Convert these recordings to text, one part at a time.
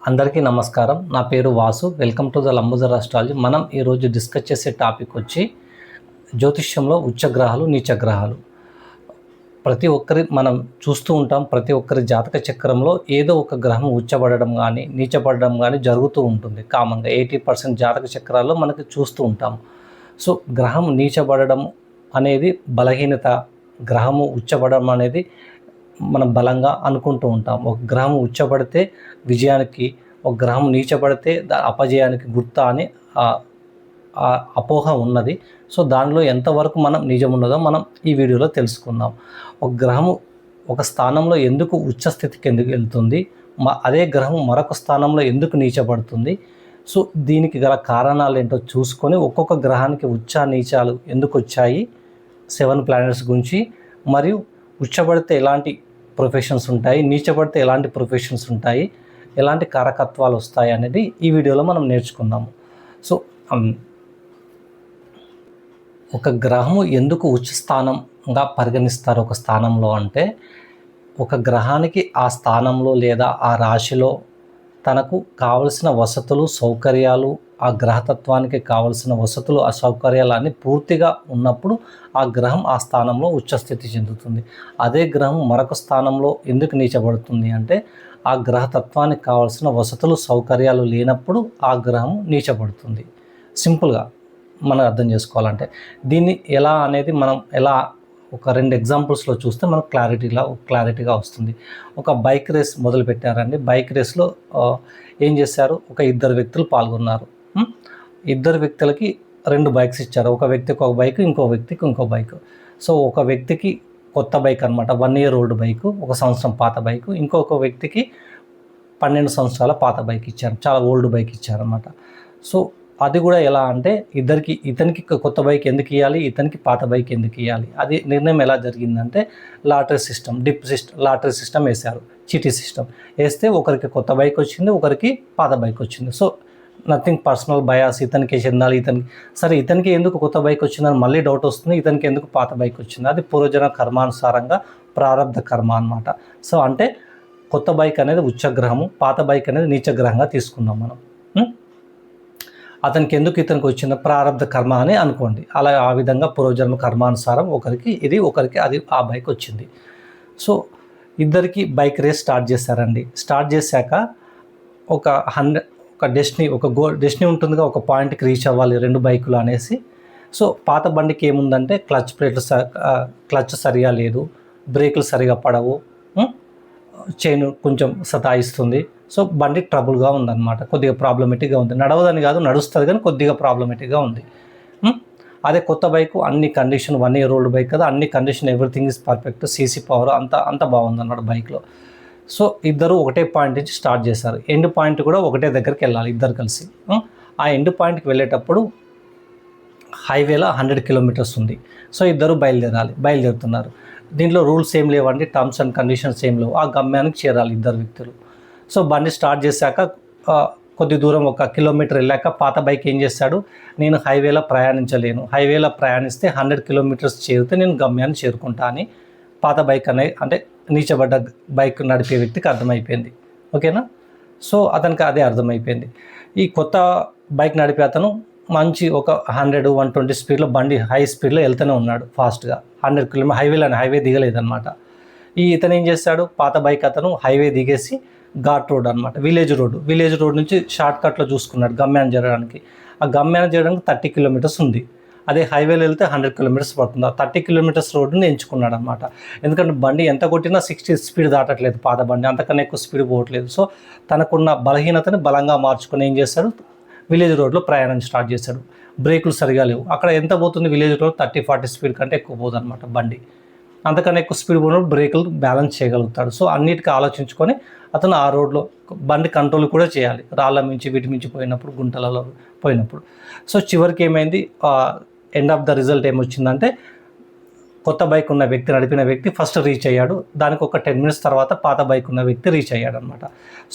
అందరికీ నమస్కారం. నా పేరు వాసు. వెల్కమ్ టు ద లంబుజర్ అస్ట్రాలజీ. మనం ఈరోజు డిస్కస్ చేసే టాపిక్ వచ్చి జ్యోతిష్యంలో ఉచ్చగ్రహాలు, నీచగ్రహాలు. ప్రతి ఒక్కరి మనం చూస్తూ ఉంటాం. ప్రతి ఒక్కరి జాతక చక్రంలో ఏదో ఒక గ్రహం ఉచ్చబడడం కానీ నీచబడడం కానీ జరుగుతూ ఉంటుంది. కామన్గా 80% జాతక చక్రాల్లో మనకి చూస్తూ ఉంటాం. సో గ్రహం నీచబడడం అనేది బలహీనత, గ్రహము ఉచ్చబడడం అనేది మనం బలంగా అనుకుంటూ ఉంటాం. ఒక గ్రహం ఉచ్చబడితే విజయానికి, ఒక గ్రహం నీచబడితే అపజయానికి గుర్తా అని అపోహ ఉన్నది. సో దానిలో ఎంతవరకు మనం నిజం ఉన్నదో మనం ఈ వీడియోలో తెలుసుకుందాం. ఒక గ్రహము ఒక స్థానంలో ఎందుకు ఉచ్చ స్థితికి ఎందుకు వెళ్తుంది, అదే గ్రహం మరొక స్థానంలో ఎందుకు నీచబడుతుంది, సో దీనికి గల కారణాలు ఏంటో చూసుకొని ఒక్కొక్క గ్రహానికి ఉచ్చ నీచాలు ఎందుకు వచ్చాయి, 7 ప్లానెట్స్ గురించి, మరియు ఉచ్చబడితే ఎలాంటి ప్రొఫెషన్స్ ఉంటాయి, నీచబడితే ఎలాంటి ప్రొఫెషన్స్ ఉంటాయి, ఎలాంటి కారకత్వాలు వస్తాయి అనేది ఈ వీడియోలో మనం నేర్చుకుందాము. సో ఒక గ్రహము ఎందుకు ఉచ్చ స్థానంగా పరిగణిస్తారు ఒక స్థానంలో అంటే, ఒక గ్రహానికి ఆ స్థానంలో లేదా ఆ రాశిలో తనకు కావలసిన వసతులు, సౌకర్యాలు, ఆ గ్రహతత్వానికి కావలసిన వసతులు, ఆ సౌకర్యాలు అన్నీ పూర్తిగా ఉన్నప్పుడు ఆ గ్రహం ఆ స్థానంలో ఉచ్చస్థితి చెందుతుంది. అదే గ్రహం మరొక స్థానంలో ఎందుకు నీచబడుతుంది అంటే, ఆ గ్రహతత్వానికి కావలసిన వసతులు, సౌకర్యాలు లేనప్పుడు ఆ గ్రహం నీచబడుతుంది. సింపుల్గా మనం అర్థం చేసుకోవాలంటే దీన్ని ఎలా అనేది మనం ఎలా ఒక 2 ఎగ్జాంపుల్స్లో చూస్తే మనకు క్లారిటీగా వస్తుంది. ఒక బైక్ రేస్ మొదలు పెట్టారండి. బైక్ రేస్లో ఏం చేశారు, ఒక 2 వ్యక్తులు పాల్గొన్నారు. 2 వ్యక్తులకి 2 బైక్స్ ఇచ్చారు. ఒక వ్యక్తికి ఒక బైక్, ఇంకో వ్యక్తికి ఇంకో బైక్. సో ఒక వ్యక్తికి కొత్త బైక్ అనమాట, 1 year old బైకు, 1 సంవత్సరం పాత బైకు. ఇంకొక వ్యక్తికి 12 సంవత్సరాల పాత బైక్ ఇచ్చారు, చాలా ఓల్డ్ బైక్ ఇచ్చారనమాట. సో అది కూడా ఎలా అంటే, ఇతనికి కొత్త బైక్ ఎందుకు ఇవ్వాలి, ఇతనికి పాత బైక్ ఎందుకు ఇవ్వాలి, అది నిర్ణయం ఎలా జరిగిందంటే, లాటరీ సిస్టమ్ వేశారు, చీటీ సిస్టమ్ వేస్తే ఒకరికి కొత్త బైక్ వచ్చింది, ఒకరికి పాత బైక్ వచ్చింది. సో నథింగ్ పర్సనల్ బయాస్, ఇతనికి చెందాలి, ఇతనికి ఎందుకు కొత్త బైక్ వచ్చిందని మళ్ళీ డౌట్ వస్తుంది, ఇతనికి ఎందుకు పాత బైక్ వచ్చింది, అది పూర్వజన కర్మానుసారంగా ప్రారంధ కర్మ అనమాట. సో అంటే కొత్త బైక్ అనేది ఉచ్చగ్రహము, పాత బైక్ అనేది నీచగ్రహంగా తీసుకుందాం మనం. అతనికి ఎందుకు ఇతనికి వచ్చిందో ప్రారంధ కర్మ అని అనుకోండి. అలా ఆ విధంగా పూర్వజన్మ కర్మానుసారం ఒకరికి ఇది, ఒకరికి అది, ఆ బైక్ వచ్చింది. సో ఇద్దరికి బైక్ రేస్ స్టార్ట్ చేశారండి. స్టార్ట్ చేశాక ఒక డెస్టినీ ఉంటుందిగా, ఒక పాయింట్కి రీచ్ అవ్వాలి 2 బైకులు అనేసి. సో పాత బండికి ఏముందంటే క్లచ్ సరిగా లేదు, బ్రేకులు సరిగా పడవు, చైన్ కొంచెం సతాయిస్తుంది. సో బండి ట్రబుల్గా ఉందన్నమాట, కొద్దిగా ప్రాబ్లమేటిక్గా ఉంది. నడవదని కాదు, నడుస్తుంది కానీ కొద్దిగా ప్రాబ్లమేటిక్గా ఉంది. అదే కొత్త బైకు అన్ని కండిషన్, 1 year old బైక్ కదా, అన్ని condition, everything is perfect, CC power అంత బాగుందన్నమాట బైక్లో. సో ఇద్దరు ఒకటే పాయింట్ నుంచి స్టార్ట్ చేశారు. ఎండ్ పాయింట్ కూడా ఒకటే దగ్గరికి వెళ్ళాలి ఇద్దరు కలిసి. ఆ ఎండ్ పాయింట్కి వెళ్ళేటప్పుడు హైవేలో 100 kilometers ఉంది. సో ఇద్దరు బయలుదేరుతున్నారు. దీంట్లో రూల్స్ ఏం లేవండి, టర్మ్స్ అండ్ కండిషన్స్ ఏం లేవు. ఆ గమ్యానికి చేరాలి ఇద్దరు వ్యక్తులు. సో బండి స్టార్ట్ చేశాక కొద్ది దూరం 1 kilometer వెళ్ళాక పాత బైక్ ఏం చేశాడు, నేను హైవేలో ప్రయాణించలేను, హైవేలో ప్రయాణిస్తే 100 kilometers చేరితే నేను గమ్యాన్ని చేరుకుంటా అని పాత బైక్ అంటే నీచబడ్డ బైక్ నడిపే వ్యక్తికి అర్థమైపోయింది. ఓకేనా. సో అతనికి అదే అర్థమైపోయింది. ఈ కొత్త బైక్ నడిపే అతను మంచి ఒక 100-120 స్పీడ్లో బండి హై స్పీడ్లో వెళ్తూనే ఉన్నాడు ఫాస్ట్గా. 100 kilometers హైవే దిగలేదన్నమాట. ఇతను ఏం చేశాడు, పాత బైక్ అతను హైవే దిగేసి ఘాట్ రోడ్ అనమాట, విలేజ్ రోడ్ నుంచి షార్ట్ కట్లో చూసుకున్నాడు గమ్యాన్ని చేరడానికి. ఆ గమ్యాన్ని చేరడానికి 30 kilometers ఉంది. అదే హైవేలో వెళ్తే 100 kilometers పడుతుంది. ఆ 30 kilometers రోడ్డుని ఎంచుకున్నాడు అనమాట. ఎందుకంటే బండి ఎంత కొట్టినా 60 స్పీడ్ దాటట్లేదు పాత బండి, అంతకన్నా ఎక్కువ స్పీడ్ పోవట్లేదు. సో తనకున్న బలహీనతని బలంగా మార్చుకొని ఏం చేశాడు, విలేజ్ రోడ్లో ప్రయాణం స్టార్ట్ చేశాడు. బ్రేకులు సరిగా లేవు. అక్కడ ఎంత పోతుంది విలేజ్ రోడ్, 30-40 స్పీడ్ కంటే ఎక్కువ పోదు అనమాట బండి. అంతకన్నా ఎక్కువ స్పీడ్ పోయినప్పుడు బ్రేకులు బ్యాలెన్స్ చేయగలుగుతాడు. సో అన్నిటికీ ఆలోచించుకొని అతను ఆ రోడ్లో బండి కంట్రోల్ కూడా చేయాలి, రాళ్ళ మించి వీటి మించి పోయినప్పుడు, గుంటలలో పోయినప్పుడు. సో చివరికి ఏమైంది, ఎండ్ ఆఫ్ ద రిజల్ట్ ఏమొచ్చిందంటే, కొత్త బైక్ ఉన్న వ్యక్తి, నడిపిన వ్యక్తి ఫస్ట్ రీచ్ అయ్యాడు. దానికి ఒక 10 minutes తర్వాత పాత బైక్ ఉన్న వ్యక్తి రీచ్ అయ్యాడు అనమాట.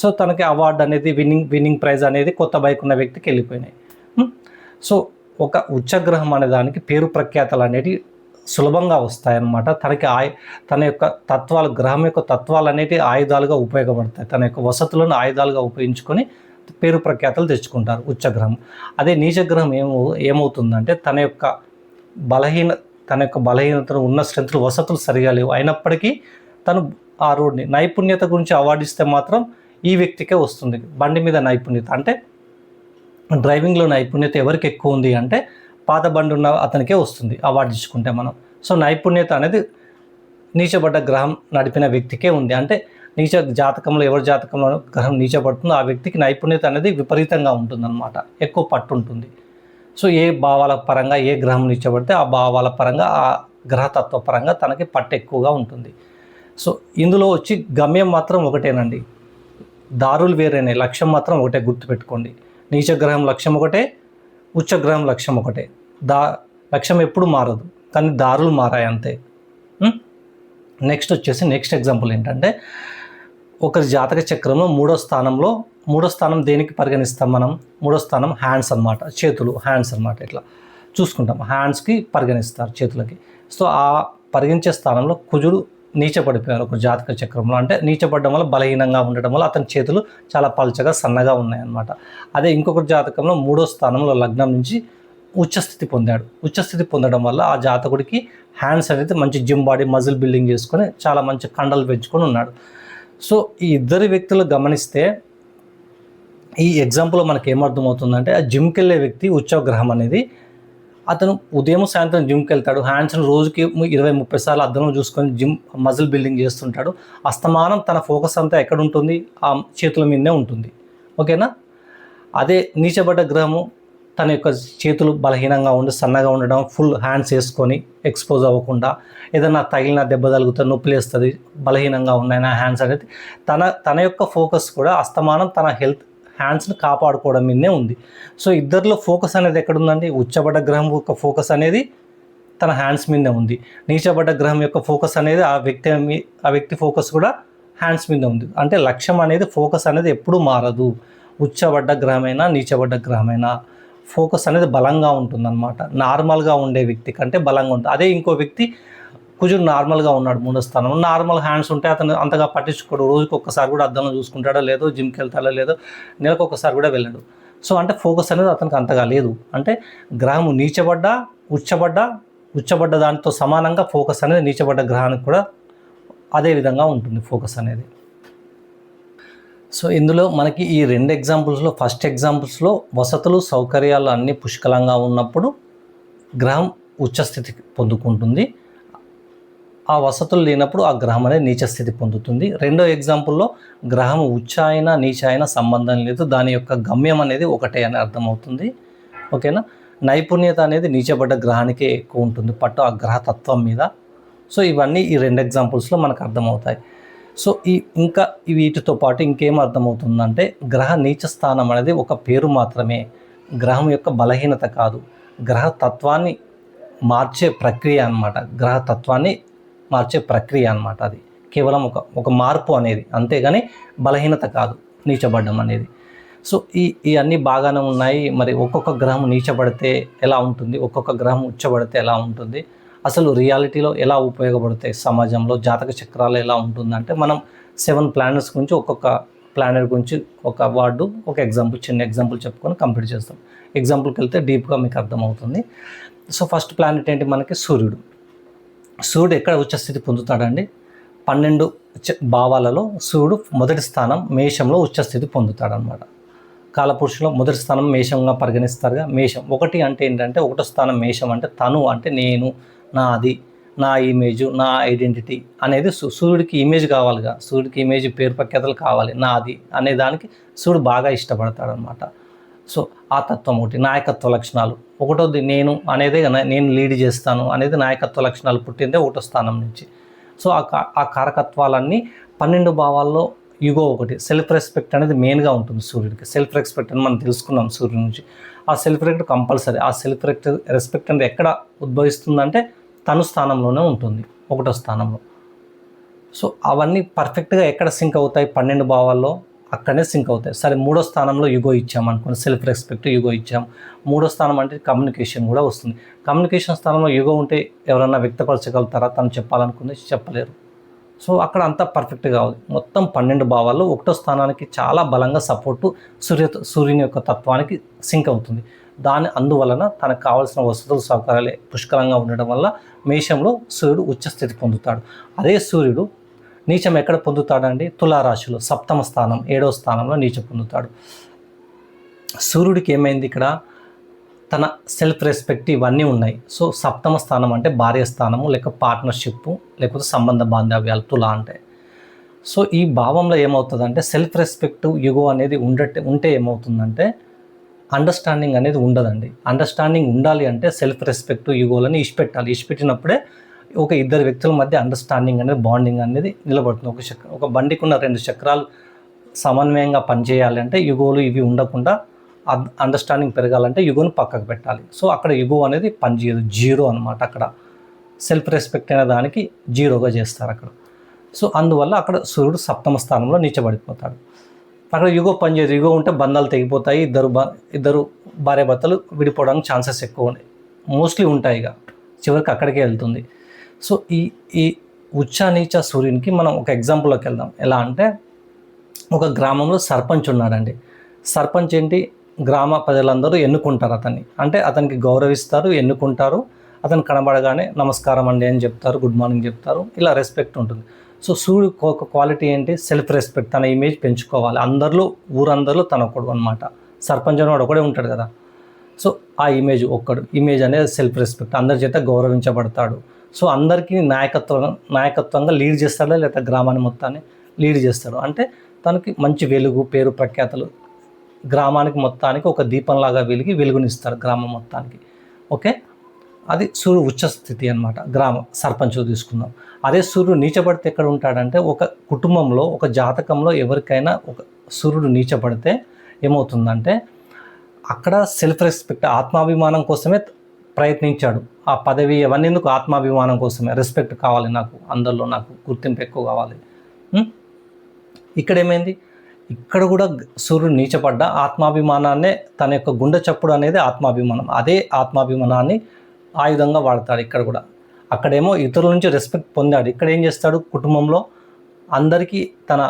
సో తనకి అవార్డు అనేది, విన్నింగ్ ప్రైజ్ అనేది కొత్త బైక్ ఉన్న వ్యక్తికి వెళ్ళిపోయినాయి. సో ఒక ఉచ్చగ్రహం అనే దానికి పేరు ప్రఖ్యాతలు అనేవి సులభంగా వస్తాయన్నమాట. తన యొక్క తత్వాలు, గ్రహం యొక్క తత్వాలు అనేవి ఆయుధాలుగా ఉపయోగపడతాయి. తన యొక్క వసతులను ఆయుధాలుగా ఉపయోగించుకొని పేరు ప్రఖ్యాతలు తెచ్చుకుంటారు ఉచ్చగ్రహం. అదే నీచగ్రహం ఏమవుతుందంటే తన యొక్క బలహీనతను, ఉన్న స్ట్రెంత్లు, వసతులు సరిగా లేవు, అయినప్పటికీ తను ఆ రోడ్ని నైపుణ్యత గురించి అవార్డు ఇస్తే మాత్రం ఈ వ్యక్తికే వస్తుంది. బండి మీద నైపుణ్యత అంటే డ్రైవింగ్లో నైపుణ్యత ఎవరికి ఎక్కువ ఉంది అంటే పాత బండి ఉన్న అతనికే వస్తుంది అవార్డు ఇచ్చుకుంటే మనం. సో నైపుణ్యత అనేది నీచబడ్డ గ్రహం నడిపిన వ్యక్తికే ఉంది. అంటే నీచ జాతకంలో ఎవరి జాతకంలో గ్రహం నీచబడుతుందో ఆ వ్యక్తికి నైపుణ్యత అనేది విపరీతంగా ఉంటుందన్నమాట, ఎక్కువ పట్టు ఉంటుంది. సో ఏ భావాల పరంగా ఏ గ్రహం నీచబడితే ఆ భావాల పరంగా, ఆ గ్రహతత్వ పరంగా తనకి పట్టు ఎక్కువగా ఉంటుంది. సో ఇందులో వచ్చి గమ్యం మాత్రం ఒకటేనండి, దారులు వేరేనే, లక్ష్యం మాత్రం ఒకటే, గుర్తుపెట్టుకోండి. నీచగ్రహం లక్ష్యం ఒకటే, ఉచ్చగ్రహం లక్ష్యం ఒకటే. లక్ష్యం ఎప్పుడు మారదు, కానీ దారులు మారాయి అంతే. నెక్స్ట్ ఎగ్జాంపుల్ ఏంటంటే ఒకరి జాతక చక్రంలో మూడో స్థానం దేనికి పరిగణిస్తాం మనం? మూడో స్థానం హ్యాండ్స్ అనమాట, చేతులు, హ్యాండ్స్ అనమాట. ఇట్లా చూసుకుంటాం, హ్యాండ్స్కి పరిగణిస్తారు, చేతులకి. సో ఆ పరిగణించే స్థానంలో కుజుడు నీచపడిపోయారు ఒక జాతక చక్రంలో. అంటే నీచపడడం వల్ల, బలహీనంగా ఉండడం వల్ల అతని చేతులు చాలా పల్చగా, సన్నగా ఉన్నాయన్నమాట. అదే ఇంకొకరి జాతకంలో మూడో స్థానంలో లగ్నం నుంచి ఉచ్చస్థితి పొందాడు. ఉచ్చస్థితి పొందడం వల్ల ఆ జాతకుడికి హ్యాండ్స్ అనేది మంచి జిమ్ బాడీ, మజిల్ బిల్డింగ్ చేసుకొని చాలా మంచి కండలు పెంచుకొని ఉన్నాడు. సో ఈ ఇద్దరు వ్యక్తులు గమనిస్తే ఈ ఎగ్జాంపుల్లో మనకి ఏమర్థమవుతుందంటే, ఆ జిమ్కి వెళ్ళే వ్యక్తి ఉచ్చగ్రహం అనేది, అతను ఉదయం సాయంత్రం జిమ్కి వెళ్తాడు, హ్యాండ్స్ని రోజుకి 20-30 సార్లు అద్దంలో చూసుకొని మజిల్ బిల్డింగ్ చేస్తుంటాడు. అస్తమానం తన ఫోకస్ అంతా ఎక్కడ ఉంటుంది? ఆ చేతుల మీదనే ఉంటుంది. ఓకేనా? అదే నీచబడ్డ గ్రహము తన యొక్క చేతులు బలహీనంగా ఉండి, సన్నగా ఉండడం, ఫుల్ హ్యాండ్స్ వేసుకొని ఎక్స్పోజ్ అవ్వకుండా, ఏదైనా తగిలిన దెబ్బ తగులుతుంది, నొప్పి లేస్తుంది, బలహీనంగా ఉన్నాయి నా హ్యాండ్స్ అనేది, తన యొక్క ఫోకస్ కూడా అస్తమానం తన హ్యాండ్స్ని కాపాడుకోవడం మీదనే ఉంది. సో ఇద్దరిలో ఫోకస్ అనేది ఎక్కడుందండి? ఉచ్చబడ్డ గ్రహం యొక్క ఫోకస్ అనేది తన హ్యాండ్స్ మీదనే ఉంది. నీచబడ్డ గ్రహం యొక్క ఫోకస్ అనేది ఆ వ్యక్తి ఫోకస్ కూడా హ్యాండ్స్ మీద ఉంది. అంటే లక్ష్యం అనేది, ఫోకస్ అనేది ఎప్పుడూ మారదు. ఉచ్చబడ్డ గ్రహమైనా నీచబడ్డ గ్రహమైనా ఫోకస్ అనేది బలంగా ఉంటుందన్నమాట. నార్మల్గా ఉండే వ్యక్తి కంటే బలంగా ఉంటుంది. అదే ఇంకో వ్యక్తి కుజుడు నార్మల్గా ఉన్నాడు మూడో స్థానంలో, నార్మల్ హ్యాండ్స్ ఉంటే అతను అంతగా పట్టించుకోడు, రోజుకి ఒక్కసారి కూడా అద్దంలో చూసుకుంటాడో లేదో, జిమ్కి వెళ్తాడో లేదో, నెలకు ఒక్కసారి కూడా వెళ్ళడు. సో అంటే ఫోకస్ అనేది అతనికి అంతగా లేదు. అంటే గ్రహము ఉచ్చబడ్డ దానితో సమానంగా ఫోకస్ అనేది నీచబడ్డ గ్రహానికి కూడా అదే విధంగా ఉంటుంది ఫోకస్ అనేది. సో ఇందులో మనకి ఈ 2 ఎగ్జాంపుల్స్లో, ఫస్ట్ ఎగ్జాంపుల్స్లో వసతులు, సౌకర్యాలు అన్నీ పుష్కలంగా ఉన్నప్పుడు గ్రహం ఉచ్చస్థితి పొందుకుంటుంది. ఆ వసతులు లేనప్పుడు ఆ గ్రహం అనేది నీచస్థితి పొందుతుంది. రెండో ఎగ్జాంపుల్లో గ్రహం ఉచ్చ అయినా నీచ అయినా సంబంధం లేదు, దాని యొక్క గమ్యం అనేది ఒకటే అని అర్థమవుతుంది. ఓకేనా? నైపుణ్యత అనేది నీచబడ్డ గ్రహానికే ఎక్కువ ఉంటుంది, పట్టు ఆ గ్రహతత్వం మీద. సో ఇవన్నీ ఈ 2 ఎగ్జాంపుల్స్లో మనకు అర్థమవుతాయి. సో ఇంకా వీటితో పాటు ఇంకేం అర్థమవుతుందంటే, గ్రహ నీచ స్థానం అనేది ఒక పేరు మాత్రమే, గ్రహం యొక్క బలహీనత కాదు. గ్రహతత్వాన్ని మార్చే ప్రక్రియ అన్నమాట. గ్రహతత్వాన్ని మార్చే ప్రక్రియ అన్నమాట. అది కేవలం ఒక మార్పు అనేది, అంతేగాని బలహీనత కాదు నీచబడ్డం అనేది. సో ఇవన్నీ బాగానే ఉన్నాయి. మరి ఒక్కొక్క గ్రహం నీచబడితే ఎలా ఉంటుంది, ఒక్కొక్క గ్రహం ఉచ్చబడితే ఎలా ఉంటుంది, అసలు రియాలిటీలో ఎలా ఉపయోగపడతాయి సమాజంలో, జాతక చక్రాలు ఎలా ఉంటుందంటే, మనం 7 ప్లానెట్స్ గురించి, ఒక్కొక్క ప్లానెట్ గురించి ఒక వార్డు, ఒక ఎగ్జాంపుల్, చిన్న ఎగ్జాంపుల్ చెప్పుకొని కంప్లీట్ చేస్తాం. ఎగ్జాంపుల్కి వెళ్తే డీప్గా మీకు అర్థమవుతుంది. సో ఫస్ట్ ప్లానెట్ ఏంటి మనకి? సూర్యుడు. సూర్యుడు ఎక్కడ ఉచ్చస్థితి పొందుతాడండి? 12 భావాలలో సూర్యుడు మొదటి స్థానం మేషంలో ఉచ్చస్థితి పొందుతాడనమాట. కాలపురుషులో మొదటి స్థానం మేషంగా పరిగణిస్తారుగా. మేషం 1 అంటే ఏంటంటే, 1వ స్థానం మేషం అంటే తను, అంటే నేను, నాది, నా ఇమేజ్, నా ఐడెంటిటీ అనేది సూర్యుడికి ఇమేజ్ కావాలిగా. సూర్యుడికి ఇమేజ్, పేరు ప్రఖ్యాతలు కావాలి. నాది అనే దానికి సూర్యుడు బాగా ఇష్టపడతాడనమాట. సో ఆ తత్వం ఒకటి. నాయకత్వ లక్షణాలు 1వది నేను అనేదే, నేను లీడ్ చేస్తాను అనేది నాయకత్వ లక్షణాలు పుట్టిందే 1వ స్థానం నుంచి. సో ఆ కారకత్వాలన్నీ 12 భావాల్లో ఈగో ఒకటి. సెల్ఫ్ రెస్పెక్ట్ అనేది మెయిన్గా ఉంటుంది సూర్యుడికి. సెల్ఫ్ రెస్పెక్ట్ అని మనం తెలుసుకున్నాం సూర్యుడి నుంచి. ఆ సెల్ఫ్ రెస్పెక్ట్ కంపల్సరీ. ఆ సెల్ఫ్ రెస్పెక్ట్ అనేది ఎక్కడ ఉద్భవిస్తుందంటే తను స్థానంలోనే ఉంటుంది, 1వ స్థానంలో. సో అవన్నీ పర్ఫెక్ట్గా ఎక్కడ సింక్ అవుతాయి 12 భావాల్లో? అక్కడనే సింక్ అవుతాయి. సరే మూడో స్థానంలో యుగో ఇచ్చాం అనుకోండి, సెల్ఫ్ రెస్పెక్ట్ యుగో ఇచ్చాం. మూడో స్థానం అంటే కమ్యూనికేషన్ కూడా వస్తుంది. కమ్యూనికేషన్ స్థానంలో యుగో ఉంటే ఎవరన్నా వ్యక్తపరచగలుగుతారా? తను చెప్పాలనుకుంది చెప్పలేరు. సో అక్కడ అంతా పర్ఫెక్ట్గా ఉంది. మొత్తం 12 భావాల్లో ఒకటో స్థానానికి చాలా బలంగా సపోర్టు సూర్యుని యొక్క తత్వానికి సింక్ అవుతుంది. అందువలన తనకు కావాల్సిన వసతులు సౌకర్యాలు పుష్కలంగా ఉండడం వల్ల మేషంలో సూర్యుడు ఉచ్చస్థితి పొందుతాడు. అదే సూర్యుడు నీచం ఎక్కడ పొందుతాడండి? తులారాశిలో సప్తమ స్థానం 7వ స్థానంలో నీచం పొందుతాడు. సూర్యుడికి ఏమైంది ఇక్కడ? తన సెల్ఫ్ రెస్పెక్ట్ ఇవన్నీ ఉన్నాయి. సో సప్తమ స్థానం అంటే భార్య స్థానము, లేక పార్ట్నర్షిప్, లేకపోతే సంబంధ బాంధవ్యాలు తులా అంటే. సో ఈ భావంలో ఏమవుతుందంటే సెల్ఫ్ రెస్పెక్ట్ యుగో అనేది ఉంటే ఏమవుతుందంటే అండర్స్టాండింగ్ అనేది ఉండదండి. అండర్స్టాండింగ్ ఉండాలి అంటే సెల్ఫ్ రెస్పెక్ట్ యుగోలని ఇచ్చిపెట్టాలి. ఇచ్చిపెట్టినప్పుడే ఒక ఇద్దరు వ్యక్తుల మధ్య అండర్స్టాండింగ్ అనేది, బాండింగ్ అనేది నిలబడుతుంది. ఒక బండికి ఉన్న 2 చక్రాలు సమన్వయంగా పనిచేయాలి అంటే యుగోలు ఇవి ఉండకుండా అండర్స్టాండింగ్ పెరగాలంటే యుగోని పక్కకు పెట్టాలి. సో అక్కడ యుగో అనేది పనిచేయదు, జీరో అనమాట. అక్కడ సెల్ఫ్ రెస్పెక్ట్ అనే దానికి జీరోగా చేస్తారు అక్కడ. సో అందువల్ల అక్కడ సూర్యుడు సప్తమ స్థానంలో నీచబడిపోతాడు. అక్కడ యుగో పనిచేయదు. యుగో ఉంటే బంధాలు తెగిపోతాయి, ఇద్దరు భార్యాభర్తలు విడిపోవడానికి ఛాన్సెస్ ఎక్కువ ఉన్నాయి, మోస్ట్లీ ఉంటాయి. ఇక చివరికి అక్కడికే వెళ్తుంది. సో ఈ ఉచ్చ నీచ సూర్యునికి మనం ఒక ఎగ్జాంపుల్లోకి వెళ్దాం. ఎలా అంటే ఒక గ్రామంలో సర్పంచ్ ఉన్నాడండి. సర్పంచ్ ఏంటి? గ్రామ ప్రజలందరూ ఎన్నుకుంటారు అతన్ని, అంటే అతనికి గౌరవిస్తారు, ఎన్నుకుంటారు. అతను కనబడగానే నమస్కారం అండి అని చెప్తారు, గుడ్ మార్నింగ్ చెప్తారు, ఇలా రెస్పెక్ట్ ఉంటుంది. సో సూర్యుడు ఒక క్వాలిటీ ఏంటి? సెల్ఫ్ రెస్పెక్ట్, తన ఇమేజ్ పెంచుకోవాలి. ఊరందరిలో తన ఒకడు అనమాట. సర్పంచ్ అనేవాడు ఒకడే ఉంటాడు కదా. సో ఆ ఇమేజ్ అనేది సెల్ఫ్ రెస్పెక్ట్, అందరి చేత గౌరవించబడతాడు. సో అందరికీ నాయకత్వంగా లీడ్ చేస్తాడు, లేదా గ్రామాన్ని మొత్తాన్ని లీడ్ చేస్తాడు. అంటే తనకి మంచి వెలుగు, పేరు, ప్రఖ్యాతలు గ్రామానికి మొత్తానికి ఒక దీపంలాగా వెలుగునిస్తాడు గ్రామం మొత్తానికి. ఓకే, అది సూర్యుడు ఉచ్చ స్థితి అనమాట. సర్పంచ్లు తీసుకుందాం. అదే సూర్యుడు నీచపడితే ఎక్కడ ఉంటాడంటే ఒక కుటుంబంలో, ఒక జాతకంలో ఎవరికైనా ఒక సూర్యుడు నీచపడితే ఏమవుతుందంటే అక్కడ సెల్ఫ్ రెస్పెక్ట్, ఆత్మాభిమానం కోసమే ప్రయత్నించాడు. ఆ పదవి అవన్నీ ఎందుకు? ఆత్మాభిమానం కోసమే. రెస్పెక్ట్ కావాలి నాకు, అందరిలో నాకు గుర్తింపు ఎక్కువ కావాలి. ఇక్కడ ఏమైంది? ఇక్కడ కూడా సూర్యుడు నీచపడ్డ ఆత్మాభిమానాన్నే, తన యొక్క గుండె చప్పుడు అనేది ఆత్మాభిమానం, అదే ఆత్మాభిమానాన్ని ఆయుధంగా వాడతాడు ఇక్కడ కూడా. అక్కడేమో ఇతరుల నుంచి రెస్పెక్ట్ పొందాడు. ఇక్కడ ఏం చేస్తాడు? కుటుంబంలో అందరికీ తన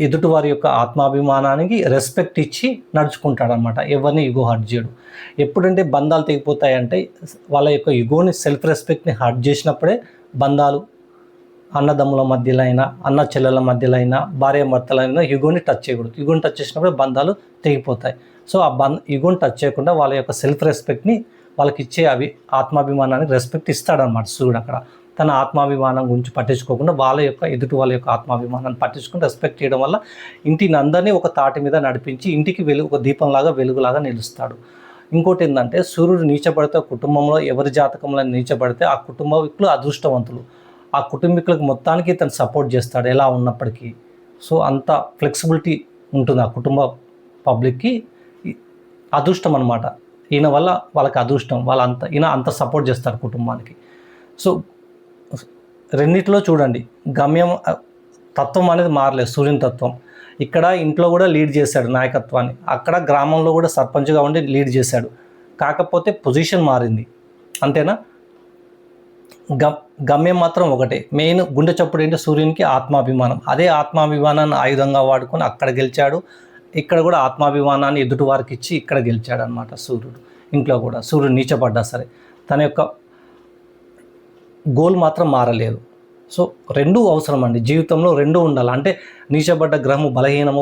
ఎదుటి వారి యొక్క ఆత్మాభిమానానికి రెస్పెక్ట్ ఇచ్చి నడుచుకుంటాడు అనమాట. ఎవరిని యుగో హర్ట్ చేయడు. ఎప్పుడంటే బంధాలు తెగిపోతాయంటే వాళ్ళ యొక్క యుగోని, సెల్ఫ్ రెస్పెక్ట్ని హర్ట్ చేసినప్పుడే బంధాలు, అన్నదమ్ముల మధ్యలో అయినా, అన్న చెల్లెల మధ్యలో అయినా, భార్య భర్తలైనా యుగోని టచ్ చేయకూడదు. యుగోని టచ్ చేసినప్పుడు బంధాలు తెగిపోతాయి. సో ఆ యుగోని టచ్ చేయకుండా వాళ్ళ యొక్క సెల్ఫ్ రెస్పెక్ట్ని, వాళ్ళకి ఇచ్చే ఆత్మాభిమానానికి రెస్పెక్ట్ ఇస్తాడనమాట సూర్యుడు. అక్కడ తన ఆత్మాభిమానం గురించి పట్టించుకోకుండా ఎదుటి వాళ్ళ యొక్క ఆత్మాభిమానాన్ని పట్టించుకుని రెస్పెక్ట్ చేయడం వల్ల ఇంటిని అందరినీ ఒక తాటి మీద నడిపించి ఇంటికి ఒక దీపంలాగా, వెలుగులాగా నిలుస్తాడు. ఇంకోటి ఏంటంటే సూర్యుడు నీచబడితే, కుటుంబంలో ఎవరి జాతకంలో నీచబడితే ఆ కుటుంబీకులు అదృష్టవంతులు. ఆ కుటుంబీకులకు మొత్తానికి తను సపోర్ట్ చేస్తాడు ఎలా ఉన్నప్పటికీ. సో అంత ఫ్లెక్సిబిలిటీ ఉంటుంది ఆ కుటుంబ పబ్లిక్కి. అదృష్టం అనమాట. ఈయన వల్ల వాళ్ళకి అదృష్టం, ఈయన అంత సపోర్ట్ చేస్తారు కుటుంబానికి. సో రెండిట్లో చూడండి, తత్వం అనేది మారలేదు, సూర్యుని తత్వం. ఇక్కడ ఇంట్లో కూడా లీడ్ చేశాడు నాయకత్వాన్ని, అక్కడ గ్రామంలో కూడా సర్పంచ్గా ఉండి లీడ్ చేశాడు. కాకపోతే పొజిషన్ మారింది, అంతేనా? గమ్యం మాత్రం ఒకటే. మెయిన్ గుండె చప్పుడు ఏంటి? సూర్యునికి ఆత్మాభిమానం. అదే ఆత్మాభిమానాన్ని ఆయుధంగా వాడుకొని అక్కడ గెలిచాడు. ఇక్కడ కూడా ఆత్మాభిమానాన్ని ఎదుటి వారికి ఇచ్చి ఇక్కడ గెలిచాడు అనమాట సూర్యుడు. ఇంట్లో కూడా సూర్యుడు నీచపడ్డా సరే తన యొక్క గోల్ మాత్రం మారలేదు. సో రెండూ అవసరం అండి జీవితంలో, రెండూ ఉండాలి. అంటే నీచబడ్డ గ్రహము బలహీనము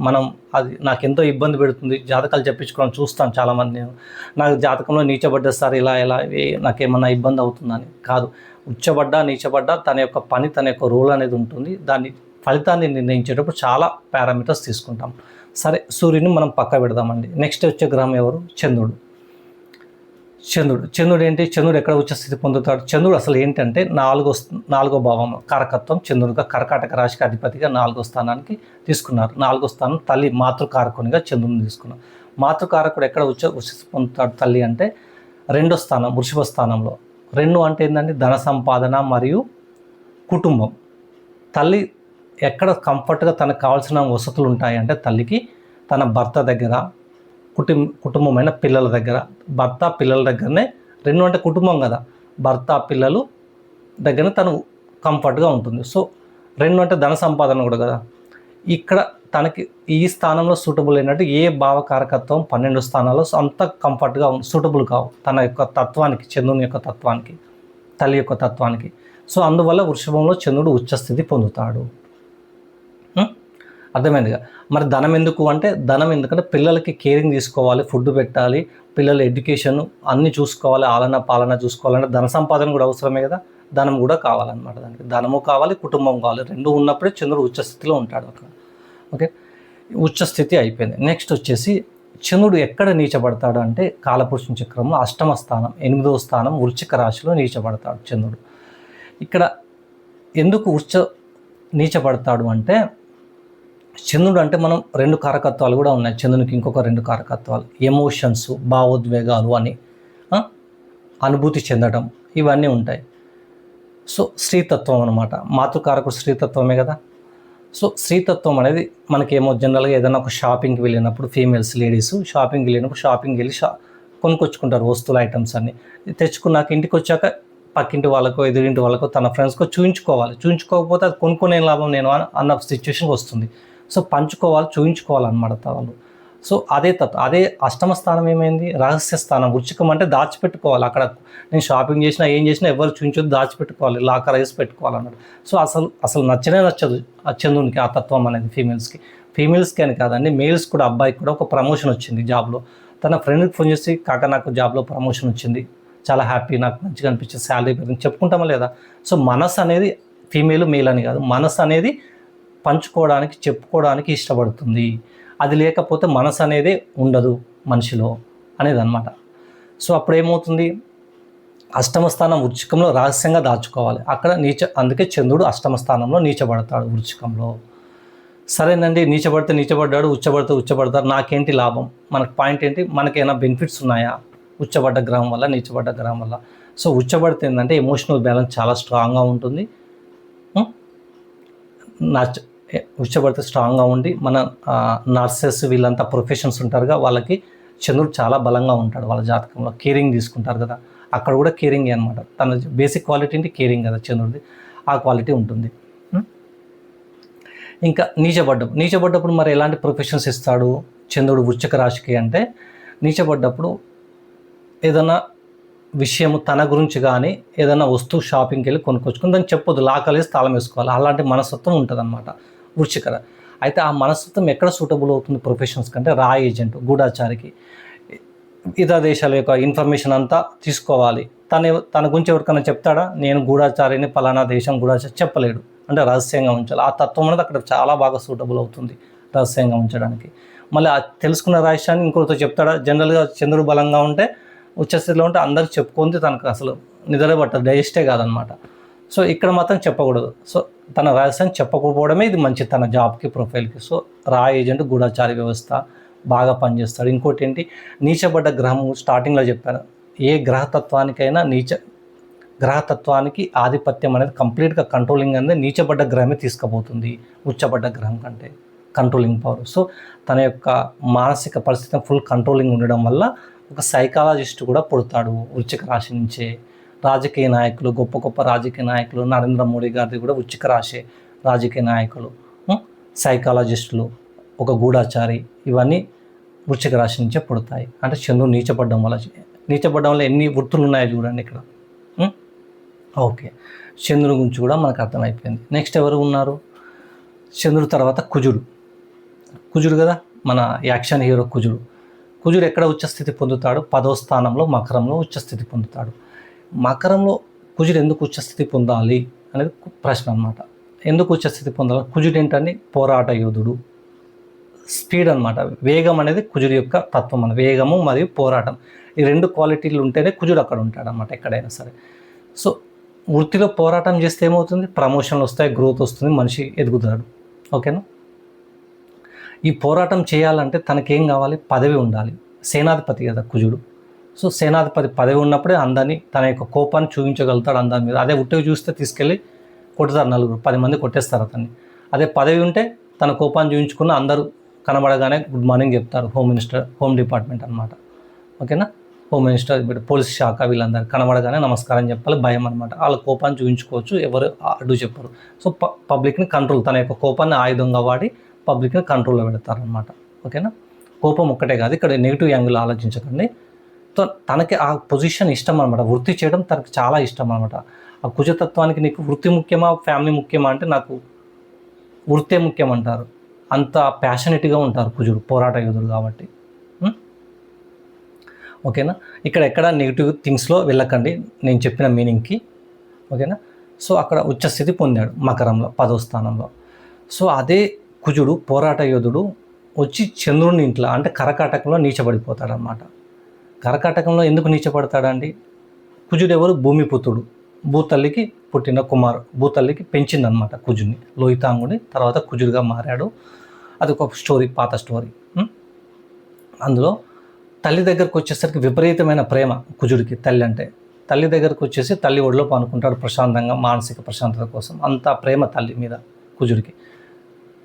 మనం అది నాకెంతో ఇబ్బంది పెడుతుంది, జాతకాలు చెప్పించుకోవడం చూస్తాను చాలామంది. నేను నాకు జాతకంలో నీచబడ్డ సార్ ఇలా నాకేమన్నా ఇబ్బంది అవుతుందని కాదు. నీచబడ్డా తన యొక్క పని, తన యొక్క రోల్ అనేది ఉంటుంది. దాన్ని ఫలితాన్ని నిర్ణయించేటప్పుడు చాలా పారామీటర్స్ తీసుకుంటాం. సరే, సూర్యుని మనం పక్క పెడదామండి. నెక్స్ట్ వచ్చే గ్రహం ఎవరు? చంద్రుడు ఏంటి? చంద్రుడు ఎక్కడ ఉచ్చ స్థితి పొందుతాడు? చంద్రుడు అసలు ఏంటంటే నాలుగో భావం కారకత్వం. చంద్రుడిగా కర్కాటక రాశికి అధిపతిగా 4వ స్థానానికి తీసుకున్నారు. 4వ స్థానం తల్లి, మాతృకారకునిగా చంద్రుడిని తీసుకున్నారు. మాతృకారకుడు ఎక్కడ ఉచ్చ పొందుతాడు తల్లి అంటే 2వ స్థానం, వృషభ స్థానంలో. 2 అంటే ఏంటంటే ధన సంపాదన మరియు కుటుంబం. తల్లి ఎక్కడ కంఫర్ట్గా తనకు కావాల్సిన వసతులు ఉంటాయంటే తల్లికి తన భర్త దగ్గర, కుటుంబమైన పిల్లల దగ్గర. భర్త పిల్లల దగ్గరనే, రెండు అంటే కుటుంబం కదా, భర్త పిల్లలు దగ్గర తను కంఫర్ట్గా ఉంటుంది. సో రెండు అంటే ధన సంపాదన కూడా కదా. ఇక్కడ తనకి ఈ స్థానంలో సూటబుల్ అయినట్టు ఏ భావకారకత్వం 12 స్థానాల్లో అంత కంఫర్ట్గా సూటబుల్ కావు తన యొక్క తత్వానికి, చంద్రుని యొక్క తత్వానికి, తల్లి యొక్క తత్వానికి. సో అందువల్ల వృషభంలో చంద్రుడు ఉచ్చస్థితి పొందుతాడు. అర్థమైందిగా. మరి ధనం ఎందుకు అంటే, ధనం ఎందుకంటే పిల్లలకి కేరింగ్ తీసుకోవాలి, ఫుడ్ పెట్టాలి, పిల్లల ఎడ్యుకేషన్ అన్నీ చూసుకోవాలి, ఆలన పాలన చూసుకోవాలంటే ధన సంపాదన కూడా అవసరమే కదా. ధనం కూడా కావాలన్నమాట. దానికి ధనము కావాలి, కుటుంబం కావాలి, రెండు ఉన్నప్పుడే చంద్రుడు ఉచ్చస్థితిలో ఉంటాడు అక్కడ. ఓకే, ఉచ్చస్థితి అయిపోయింది. నెక్స్ట్ వచ్చేసి చంద్రుడు ఎక్కడ నీచబడతాడు అంటే కాలపురుషుని చక్రంలో 8వ స్థానం, 8వ స్థానం వృశ్చిక రాశిలో నీచబడతాడు చంద్రుడు. ఇక్కడ ఎందుకు నీచబడతాడు అంటే, చంద్రుడు అంటే మనం 2 కారకత్వాలు కూడా ఉన్నాయి చంద్రునికి, ఇంకొక 2 కారకత్వాలు, ఎమోషన్స్, భావోద్వేగాలు అని, అనుభూతి చెందడం, ఇవన్నీ ఉంటాయి. సో స్త్రీతత్వం అనమాట, మాతృకారకుడు స్త్రీతత్వమే కదా. సో స్త్రీతత్వం అనేది మనకేమో జనరల్గా ఏదైనా ఒక షాపింగ్కి వెళ్ళినప్పుడు, ఫీమేల్స్ లేడీస్ షాపింగ్కి వెళ్ళినప్పుడు షాపింగ్కి వెళ్ళి కొనుక్కొచ్చుకుంటారు వస్తువులు, ఐటమ్స్ అన్నీ తెచ్చుకున్నాక ఇంటికి వచ్చాక పక్కింటి వాళ్ళకో ఎదురింటి వాళ్ళకో తన ఫ్రెండ్స్కో చూయించుకోవాలి. చూయించుకోకపోతే అది కొనుక్కునే లాభం నేను అన్న సిచ్యువేషన్కి వస్తుంది. సో పంచుకోవాలి, చూయించుకోవాలన్నమాట వాళ్ళు. సో అదే అదే 8వ స్థానం ఏమైంది, రహస్య స్థానం. వృశ్చికం అంటే దాచిపెట్టుకోవాలి. అక్కడ నేను షాపింగ్ చేసినా ఏం చేసినా ఎవరు చూయించొద్దు, దాచిపెట్టుకోవాలి, లాకర్ వేసి పెట్టుకోవాలన్నాడు. సో అసలు నచ్చదు ఆ చంద్రునికి ఆ తత్వం అనేది ఫీమేల్స్కి అని కాదండి, మేల్స్ కూడా. అబ్బాయికి కూడా ఒక ప్రమోషన్ వచ్చింది జాబ్లో. తన ఫ్రెండ్కి ఫోన్ చేసి, కాక నాకు జాబ్లో ప్రమోషన్ వచ్చింది, చాలా హ్యాపీ, నాకు మంచిగా అనిపించింది, శాలరీ పెరిగింది, చెప్పుకుంటామా లేదా. సో మనసు అనేది ఫీమేల్ మేల్ అని కాదు, మనసు అనేది పంచుకోవడానికి, చెప్పుకోవడానికి ఇష్టపడుతుంది. అది లేకపోతే మనసు అనేది ఉండదు మనిషిలో అనేది అనమాట. సో అప్పుడు ఏమవుతుంది, 8వ స్థానం వృశ్చికంలో రహస్యంగా దాచుకోవాలి అక్కడ అందుకే చంద్రుడు 8వ స్థానంలో నీచబడతాడు వృశ్చికంలో. సరేనండి, నీచబడ్డాడు, ఉచ్చబడతారు, నాకేంటి లాభం, మనకు పాయింట్ ఏంటి, మనకేమైనా బెనిఫిట్స్ ఉన్నాయా ఉచ్చబడ్డ గ్రహం వల్ల, నీచబడ్డ గ్రహం వల్ల. సో ఉచ్చబడితే ఏంటంటే ఎమోషనల్ బ్యాలెన్స్ చాలా స్ట్రాంగ్గా ఉంటుంది. ఉచ్చబడితే స్ట్రాంగ్గా ఉండి, మన నర్సెస్ వీళ్ళంతా ప్రొఫెషన్స్ ఉంటారుగా, వాళ్ళకి చంద్రుడు చాలా బలంగా ఉంటాడు వాళ్ళ జాతకంలో. కేరింగ్ తీసుకుంటారు కదా, అక్కడ కూడా కేరింగే అనమాట. తన బేసిక్ క్వాలిటీ ఏంటి, కేరింగ్ కదా చంద్రుడిది, ఆ క్వాలిటీ ఉంటుంది. ఇంకా నీచబడ్డప్పుడు మరి ఎలాంటి ప్రొఫెషన్స్ ఇస్తాడు చంద్రుడు వృశ్చిక రాశికి అంటే, నీచబడ్డప్పుడు ఏదైనా విషయము తన గురించి కానీ ఏదైనా వస్తువు షాపింగ్కి వెళ్ళి కొనుక్కొచ్చుకుని దాన్ని చెప్పొద్దు, లాకలేసి తాళం వేసుకోవాలి. అలాంటి మనస్తత్వం ఉంటుంది అనమాట వృశ్చిక. అయితే ఆ మనస్తత్వం ఎక్కడ సూటబుల్ అవుతుంది ప్రొఫెషన్స్ కంటే, రా ఏజెంట్, గూఢాచారికి. ఇతర దేశాల యొక్క ఇన్ఫర్మేషన్ అంతా తీసుకోవాలి. తన గురించి ఎవరికైనా చెప్తాడా, నేను గూఢాచారిని, పలానా దేశం గూఢాచారి, చెప్పలేడు. అంటే రహస్యంగా ఉంచాలి. ఆ తత్వం అనేది అక్కడ చాలా బాగా సూటబుల్ అవుతుంది రహస్యంగా ఉంచడానికి. మళ్ళీ ఆ తెలుసుకున్న రహస్యాన్ని ఇంకొకరితో చెప్తాడా. జనరల్గా చంద్రుడు బలంగా ఉంటే, ఉచ్చస్థితిలో ఉంటే అందరికి చెప్పుకుంది తనకు అసలు నిద్ర పట్టదు, డైజెస్టే కాదనమాట. సో ఇక్కడ మాత్రం చెప్పకూడదు. సో తన రహస్యాన్ని చెప్పకపోవడమే ఇది మంచి తన జాబ్కి, ప్రొఫైల్కి. సో రా ఏజెంట్, గూఢాచారి వ్యవస్థ బాగా పనిచేస్తాడు. ఇంకోటి ఏంటి, నీచబడ్డ గ్రహము స్టార్టింగ్లో చెప్పాను, ఏ గ్రహతత్వానికైనా గ్రహతత్వానికి ఆధిపత్యం అనేది కంప్లీట్గా కంట్రోలింగ్ అనేది నీచబడ్డ గ్రహమే తీసుకుపోతుంది ఉచ్చబడ్డ గ్రహం కంటే, కంట్రోలింగ్ పవర్. సో తన యొక్క మానసిక పరిస్థితి ఫుల్ కంట్రోలింగ్ ఉండడం వల్ల ఒక సైకాలజిస్ట్ కూడా పుడతాడు వృశ్చిక రాశి నుంచే. రాజకీయ నాయకులు, గొప్ప గొప్ప రాజకీయ నాయకులు, నరేంద్ర మోడీ గారిది కూడా వృశ్చిక రాశి రాజకీయ నాయకులు, సైకాలజిస్టులు, ఒక గూఢాచారి, ఇవన్నీ వృశ్చిక రాశి నుంచే పుడతాయి. అంటే చంద్రుడు నీచపడడం వల్ల ఎన్ని వృత్తులు ఉన్నాయో చూడండి ఇక్కడ. ఓకే, చంద్రుడి గురించి కూడా మనకు అర్థమైపోయింది. నెక్స్ట్ ఎవరు ఉన్నారు, చంద్రుడి తర్వాత కుజుడు కదా, మన యాక్షన్ హీరో కుజుడు ఎక్కడ ఉచ్చస్థితి పొందుతాడు, 10వ స్థానంలో మకరంలో ఉచ్చస్థితి పొందుతాడు. మకరంలో కుజుడు ఎందుకు ఉచ్చస్థితి పొందాలి అనేది ప్రశ్న అనమాట. ఎందుకు ఉచ్చస్థితి పొందాలి, కుజుడు ఏంటంటే పోరాట యోధుడు, స్పీడ్ అనమాట. వేగం అనేది కుజుడు యొక్క తత్వం అన్న, వేగము మరియు పోరాటం, ఈ 2 క్వాలిటీలు ఉంటేనే కుజుడు అక్కడ ఉంటాడు అన్నమాట ఎక్కడైనా సరే. సో వృత్తిలో పోరాటం చేస్తే ఏమవుతుంది, ప్రమోషన్లు వస్తాయి, గ్రోత్ వస్తుంది, మనిషి ఎదుగుతాడు. ఓకేనా. ఈ పోరాటం చేయాలంటే తనకేం కావాలి, పదవి ఉండాలి. సేనాధిపతి కదా కుజుడు. సో సేనాధిపతి పదవి ఉన్నప్పుడే అందరినీ, తన యొక్క కోపాన్ని చూపించగలుగుతాడు అందరి మీద. అదే ఉట్టిగా చూస్తే తీసుకెళ్ళి కొట్టుతారు, 10 మంది కొట్టేస్తారు అతన్ని. అదే పదవి ఉంటే తన కోపాన్ని చూపించుకున్న అందరూ కనబడగానే గుడ్ మార్నింగ్ చెప్తారు. హోమ్ మినిస్టర్, హోమ్ డిపార్ట్మెంట్ అనమాట. ఓకేనా, హోమ్ మినిస్టర్, ఇప్పుడు పోలీస్ శాఖ వీళ్ళందరూ కనబడగానే నమస్కారం చెప్పాలి, భయం అనమాట. వాళ్ళ కోపాన్ని చూపించుకోవచ్చు, ఎవరు అడ్డు చెప్పరు. సో పబ్లిక్ని కంట్రోల్, తన యొక్క కోపాన్ని ఆయుధంగా వాడి పబ్లిక్ని కంట్రోల్లో పెడతారనమాట. ఓకేనా, కోపం ఒక్కటే కాదు, ఇక్కడ నెగిటివ్ యాంగిల్ ఆలోచించకండి. సో తనకి ఆ పొజిషన్ ఇష్టం అనమాట, వృత్తి చేయడం తనకి చాలా ఇష్టం అనమాట. ఆ కుజతత్వానికి నీకు వృత్తి ముఖ్యమా ఫ్యామిలీ ముఖ్యమా అంటే నాకు వృత్తే ముఖ్యం అంటారు. అంత ప్యాషనెట్గా ఉంటారు కుజుడు, పోరాట యోధుడు కాబట్టి. ఓకేనా, ఇక్కడ ఎక్కడ నెగిటివ్ థింగ్స్లో వెళ్ళకండి నేను చెప్పిన మీనింగ్కి. ఓకేనా, సో అక్కడ ఉచ్చస్థితి పొందాడు మకరంలో 10వ స్థానంలో. సో అదే కుజుడు పోరాట యోధుడు వచ్చి చంద్రుని ఇంట్లో అంటే కర్కాటకంలో నీచబడిపోతాడు అన్నమాట. కర్కాటకంలో ఎందుకు నీచపడతాడండి? కుజుడు ఎవరు? భూమిపుత్రుడు, భూతల్లికి పుట్టిన కుమారు, భూతల్లికి పెంచిందనమాట కుజుడిని, లోహితాంగుని. తర్వాత కుజుడిగా మారాడు. అది ఒక స్టోరీ, పాత స్టోరీ. అందులో తల్లి దగ్గరకు వచ్చేసరికి విపరీతమైన ప్రేమ కుజుడికి. తల్లి అంటే, తల్లి దగ్గరకు వచ్చేసి తల్లి ఒడిలో పనుకుంటాడు ప్రశాంతంగా, మానసిక ప్రశాంతత కోసం. అంత ప్రేమ తల్లి మీద కుజుడికి.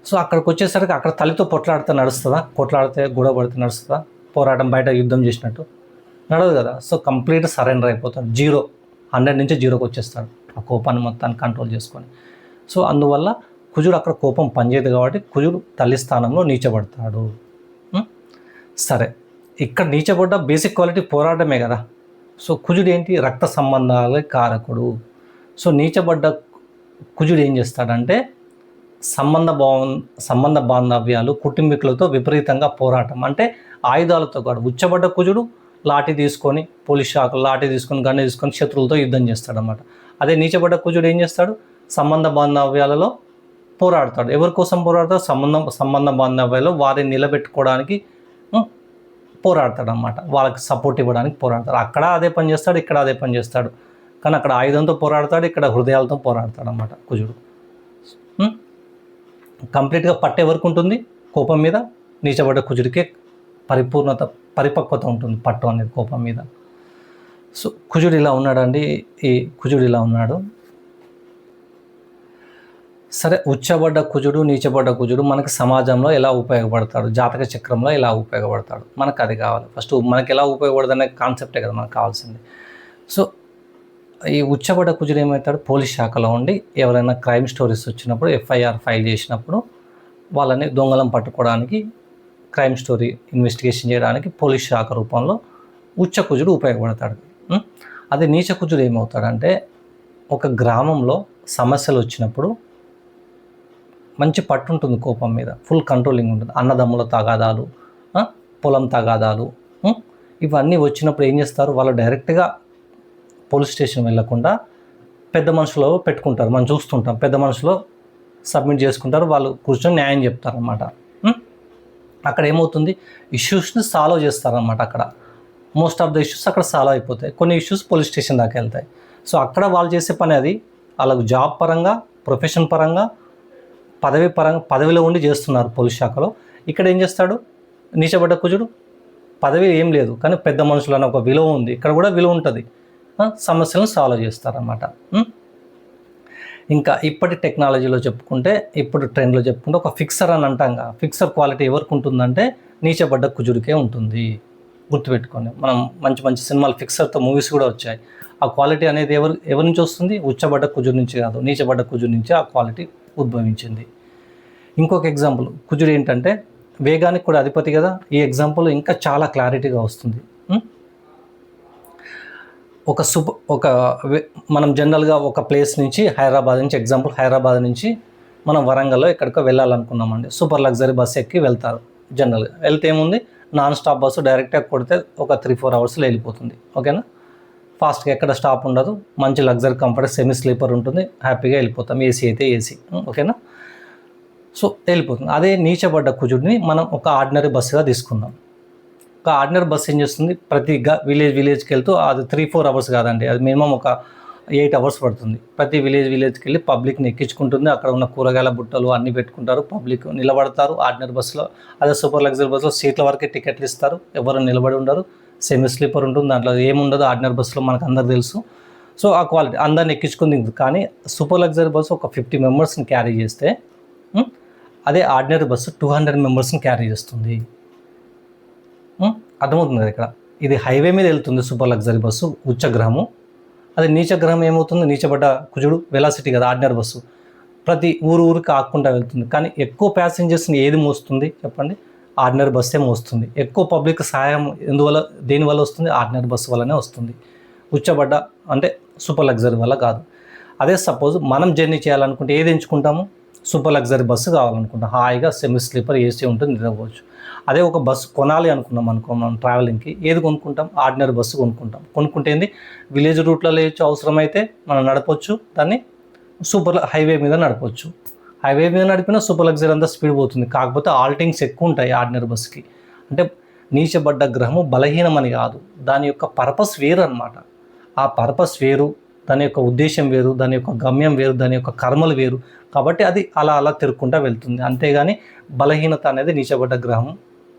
సో అక్కడికి వచ్చేసరికి అక్కడ తల్లితో పొట్లాడితే నడుస్తుందా? కొట్లాడితే గొడవ పడితే నడుస్తుందా? పోరాటం బయట యుద్ధం చేసినట్టు నడవదు కదా. సో కంప్లీట్ సరెండర్ అయిపోతాడు, 100 నుంచి 0కి వచ్చేస్తాడు, ఆ కోపాన్ని మొత్తాన్ని కంట్రోల్ చేసుకొని. సో అందువల్ల కుజుడు అక్కడ కోపం పనిచేయదు కాబట్టి కుజుడు తల్లి స్థానంలో నీచబడతాడు. సరే, ఇక్కడ నీచబడ్డ బేసిక్ క్వాలిటీ పోరాటమే కదా. సో కుజుడు ఏంటి? రక్త సంబంధాల కారకుడు. సో నీచబడ్డ కుజుడు ఏం చేస్తాడంటే సంబంధ బాంధవ్యాలు, కుటుంబీకులతో విపరీతంగా పోరాటం, అంటే ఆయుధాలతో కాదు. ఉచ్చబడ్డ కుజుడు లాఠీ తీసుకొని, పోలీస్ శాఖలు లాఠీ తీసుకొని, గన్ను తీసుకొని శత్రువులతో యుద్ధం చేస్తాడనమాట. అదే నీచబడ్డ కుజుడు ఏం చేస్తాడు? సంబంధ బాంధవ్యాలలో పోరాడతాడు. ఎవరి కోసం పోరాడతాడు? సంబంధ బాంధవ్యాలు వారిని నిలబెట్టుకోవడానికి పోరాడతాడు అనమాట. వాళ్ళకి సపోర్ట్ ఇవ్వడానికి పోరాడతాడు. అక్కడ అదే పని చేస్తాడు, ఇక్కడ అదే పని చేస్తాడు. కానీ అక్కడ ఆయుధంతో పోరాడతాడు, ఇక్కడ హృదయాలతో పోరాడతాడు అన్నమాట కుజుడు. కంప్లీట్గా పట్టే వరకు ఉంటుంది కోపం మీద. నీచబడ్డ కుజుడికే పరిపక్వత ఉంటుంది, పట్టు అనేది కోపం మీద. సో కుజుడు ఇలా ఉన్నాడండి, ఈ కుజుడు ఇలా ఉన్నాడు. సరే, ఉచ్చబడ్డ కుజుడు, నీచబడ్డ కుజుడు మనకి సమాజంలో ఎలా ఉపయోగపడతాడు, జాతక చక్రంలో ఎలా ఉపయోగపడతాడు, మనకు అది కావాలి. ఫస్ట్ మనకి ఎలా ఉపయోగపడదు అనే కాన్సెప్టే కదా మనకు కావాల్సింది. సో ఈ ఉచ్చబడ్డ కుజుడు ఏమవుతాడు? పోలీస్ శాఖలో ఉండి ఎవరైనా క్రైమ్ స్టోరీస్ వచ్చినప్పుడు, ఎఫ్ఐఆర్ ఫైల్ చేసినప్పుడు వాళ్ళని దొంగలను పట్టుకోవడానికి, క్రైమ్ స్టోరీ ఇన్వెస్టిగేషన్ చేయడానికి పోలీస్ శాఖ రూపంలో ఉచ్చ కుజుడు ఉపయోగపడతాడు. అదే నీచ కుజుడు ఏమవుతాడంటే ఒక గ్రామంలో సమస్యలు వచ్చినప్పుడు మంచి పట్టు ఉంటుంది కోపం మీద, ఫుల్ కంట్రోలింగ్ ఉంటుంది. అన్నదమ్ముల తగాదాలు, పొలం తగాదాలు, ఇవన్నీ వచ్చినప్పుడు ఏం చేస్తారు? వాళ్ళు డైరెక్ట్గా పోలీస్ స్టేషన్ వెళ్ళకుండా పెద్ద మనుషులో పెట్టుకుంటారు. మనం చూస్తుంటాం, పెద్ద మనుషులో సబ్మిట్ చేసుకుంటారు, వాళ్ళు కూర్చొని న్యాయం చెప్తారనమాట. అక్కడ ఏమవుతుంది? ఇష్యూస్ని సాల్వ్ చేస్తారనమాట. అక్కడ మోస్ట్ ఆఫ్ ద ఇష్యూస్ అక్కడ సాల్వ్ అయిపోతాయి. కొన్ని ఇష్యూస్ పోలీస్ స్టేషన్ దాకా వెళ్తాయి. సో అక్కడ వాళ్ళు చేసే పని అది. వాళ్ళకు జాబ్ పరంగా, ప్రొఫెషన్ పరంగా, పదవిలో ఉండి చేస్తున్నారు పోలీస్ శాఖలో. ఇక్కడ ఏం చేస్తాడు నీచబడ్డ కుజుడు? పదవి ఏం లేదు, కానీ పెద్ద మనుషులు అనే ఒక విలువ ఉంది. ఇక్కడ కూడా విలువ ఉంటుంది, సమస్యలను సాల్వ్ చేస్తారన్నమాట. ఇంకా ఇప్పటి టెక్నాలజీలో చెప్పుకుంటే, ఇప్పుడు ట్రెండ్లో చెప్పుకుంటే ఒక ఫిక్సర్ అని అంటాం. ఫిక్సర్ క్వాలిటీ ఎవరికి ఉంటుందంటే నీచబడ్డ కుజుడికే ఉంటుంది. గుర్తుపెట్టుకోండి, మనం మంచి మంచి సినిమాలు ఫిక్సర్తో మూవీస్ కూడా వచ్చాయి. ఆ క్వాలిటీ అనేది ఎవరి నుంచి వస్తుంది? ఉచ్చబడ్డ కుజుడి నుంచి కాదు, నీచబడ్డ కుజుడి నుంచి ఆ క్వాలిటీ ఉద్భవించింది. ఇంకొక ఎగ్జాంపుల్, కుజుడు ఏంటంటే వేగానికి కూడా అధిపతి కదా. ఈ ఎగ్జాంపుల్ ఇంకా చాలా క్లారిటీగా వస్తుంది. మనం జనరల్గా ఒక ప్లేస్ నుంచి హైదరాబాద్ నుంచి, ఎగ్జాంపుల్ హైదరాబాద్ నుంచి మనం వరంగల్లో ఎక్కడికో వెళ్ళాలనుకున్నామండి. సూపర్ లగ్జరీ బస్సు ఎక్కి వెళ్తారు. జనరల్గా వెళ్తే ఏముంది, నాన్ స్టాప్ బస్సు డైరెక్ట్గా కొడితే ఒక 3-4 అవర్స్లో వెళ్ళిపోతుంది. ఓకేనా, ఫాస్ట్గా ఎక్కడ స్టాప్ ఉండదు, మంచి లగ్జరీ కంఫర్ట్, సెమీ స్లీపర్ ఉంటుంది, హ్యాపీగా వెళ్ళిపోతాం. ఏసీ అయితే ఏసీ. ఓకేనా, సో వెళ్ళిపోతుంది. అదే నీచబడ్డ కుజుడిని మనం ఒక ఆర్డినరీ బస్సుగా తీసుకుందాం. ఒక ఆర్డినరీ బస్సు ఏం చేస్తుంది? ప్రతి విలేజ్కి వెళ్తూ, అది 3-4 అవర్స్ కాదండి, అది మినిమం ఒక 8 అవర్స్ పడుతుంది. ప్రతి విలేజ్కి వెళ్ళి పబ్లిక్ని ఎక్కించుకుంటుంది. అక్కడ ఉన్న కూరగాయల బుట్టలు అన్నీ పెట్టుకుంటారు, పబ్లిక్ నిలబడతారు ఆర్డినరీ బస్సులో. అదే సూపర్ లగ్జరీ బస్సులో సీట్ల వరకే టికెట్లు ఇస్తారు, ఎవరు నిలబడి ఉండరు, సెమీ స్లీపర్ ఉంటుంది, దాంట్లో ఏముండదు. ఆర్డినరీ బస్సులో మనకు అందరు తెలుసు. సో ఆ క్వాలిటీ అందరిని ఎక్కించుకుంది. కానీ సూపర్ లగ్జరీ బస్సు ఒక 50 మెంబర్స్ని క్యారీ చేస్తే ఉం? అదే ఆర్డినరీ బస్సు 200 మెంబర్స్ని క్యారీ చేస్తుంది. అర్థమవుతుంది కదా ఇక్కడ. ఇది హైవే మీద వెళ్తుంది సూపర్ లగ్జరీ బస్సు ఉచ్చగ్రహము. అదే నీచగ్రహం ఏమవుతుంది, నీచబడ్డ కుజుడు వెలాసిటీ కదా ఆర్డినరీ బస్సు, ప్రతి ఊరికి ఆక్కుండా వెళ్తుంది. కానీ ఎక్కువ ప్యాసింజర్స్ని ఏది మోస్తుంది చెప్పండి, ఆర్డినరీ బస్సే మోస్తుంది. ఎక్కువ పబ్లిక్ సహాయం దేనివల్ల వస్తుంది, ఆర్డినరీ బస్సు వల్లనే వస్తుంది. ఉచ్చబడ్డ అంటే సూపర్ లగ్జరీ వల్ల కాదు. అదే సపోజ్ మనం జర్నీ చేయాలనుకుంటే ఏది ఎంచుకుంటాము, సూపర్ లగ్జరీ బస్సు కావాలనుకుంటాం, హాయిగా సెమీ స్లీపర్ ఏసీ ఉంటుంది, నిద్రపోవచ్చు. అదే ఒక బస్సు కొనాలి అనుకున్నాం అనుకో మనం ట్రావెలింగ్కి, ఏది కొనుక్కుంటాం, ఆర్డినరీ బస్సు కొనుక్కుంటాం. కొనుక్కుంటే ఏంది, విలేజ్ రూట్లలో వేయచ్చు, అవసరమైతే మనం నడపచ్చు దాన్ని, సూపర్ హైవే మీద నడపచ్చు. హైవే మీద నడిపినా సూపర్ లగ్జరీ అంతా స్పీడ్ పోతుంది. కాకపోతే ఆల్టింగ్స్ ఎక్కువ ఉంటాయి ఆర్డినరీ బస్సుకి. అంటే నీచబడ్డ గ్రహము బలహీనమని కాదు, దాని యొక్క పర్పస్ వేరు అనమాట. ఆ పర్పస్ వేరు, దాని యొక్క ఉద్దేశం వేరు, దాని యొక్క గమ్యం వేరు, దాని యొక్క కర్మలు వేరు. కాబట్టి అది అలా తిరుక్కుంటూ వెళ్తుంది. అంతేగాని బలహీనత అనేది నీచబడ్డ గ్రహం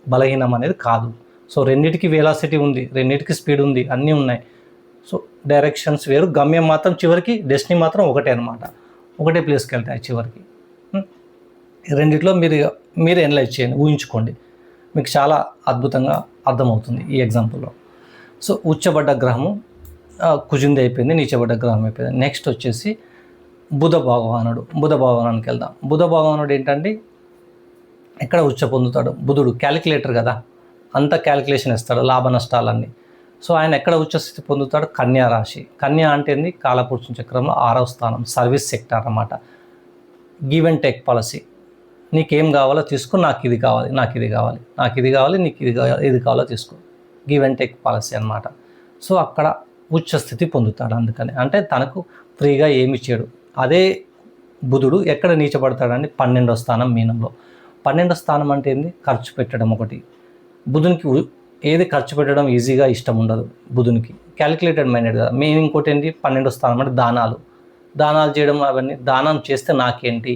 బలహీనం అనేది కాదు. సో రెండింటికి వెలాసిటీ ఉంది, రెండింటికి స్పీడ్ ఉంది, అన్నీ ఉన్నాయి. సో డైరెక్షన్స్ వేరు, గమ్యం మాత్రం చివరికి డెస్టినీ మాత్రం ఒకటే అనమాట, ఒకటే ప్లేస్కి వెళ్తాయి చివరికి. రెండిట్లో మీరు ఎనలైజ్ చేయండి, ఊహించుకోండి, మీకు చాలా అద్భుతంగా అర్థమవుతుంది ఈ ఎగ్జాంపుల్లో. సో ఉచ్చబడ్డ గ్రహము కుజుంది అయిపోయింది, నీచబడ్డ గ్రహం అయిపోయింది. నెక్స్ట్ వచ్చేసి బుధ భగవానానికి వెళ్దాం. బుధ భగవానుడు ఏంటంటే ఎక్కడ ఉచ్చ పొందుతాడు, బుధుడు క్యాలిక్యులేటర్ కదా, అంత క్యాలిక్యులేషన్ ఇస్తాడు లాభ నష్టాలన్నీ. సో ఆయన ఎక్కడ ఉచ్చస్థితి పొందుతాడు, కన్యా రాశి. కన్యా అంటే ఏంది, కాలపురుష చక్రంలో 6వ స్థానం, సర్వీస్ సెక్టార్ అన్నమాట. గివ్ అండ్ టేక్ పాలసీ, నీకేం కావాలో తీసుకో, నాకు ఇది కావాలి, నాకు ఇది కావాలి, నాకు ఇది కావాలి, నీకు ఇది కావాలో తీసుకో, గివ్ అండ్ టేక్ పాలసీ అనమాట. సో అక్కడ ఉచ్చస్థితి పొందుతాడు. అందుకని అంటే తనకు ఫ్రీగా ఏమి చేయడు. అదే బుధుడు ఎక్కడ నీచబడతాడని 12వ స్థానం మీనంలో. 12వ స్థానం అంటే ఏంది, ఖర్చు పెట్టడం ఒకటి. బుధునికి ఏది ఖర్చు పెట్టడం ఈజీగా ఇష్టం ఉండదు బుధునికి, క్యాలిక్యులేటెడ్ మైండెడ్ కదా. మెయిన్ ఇంకోటి ఏంటి, 12వ స్థానం అంటే దానాలు చేయడం, అవన్నీ దానం చేస్తే నాకేంటి,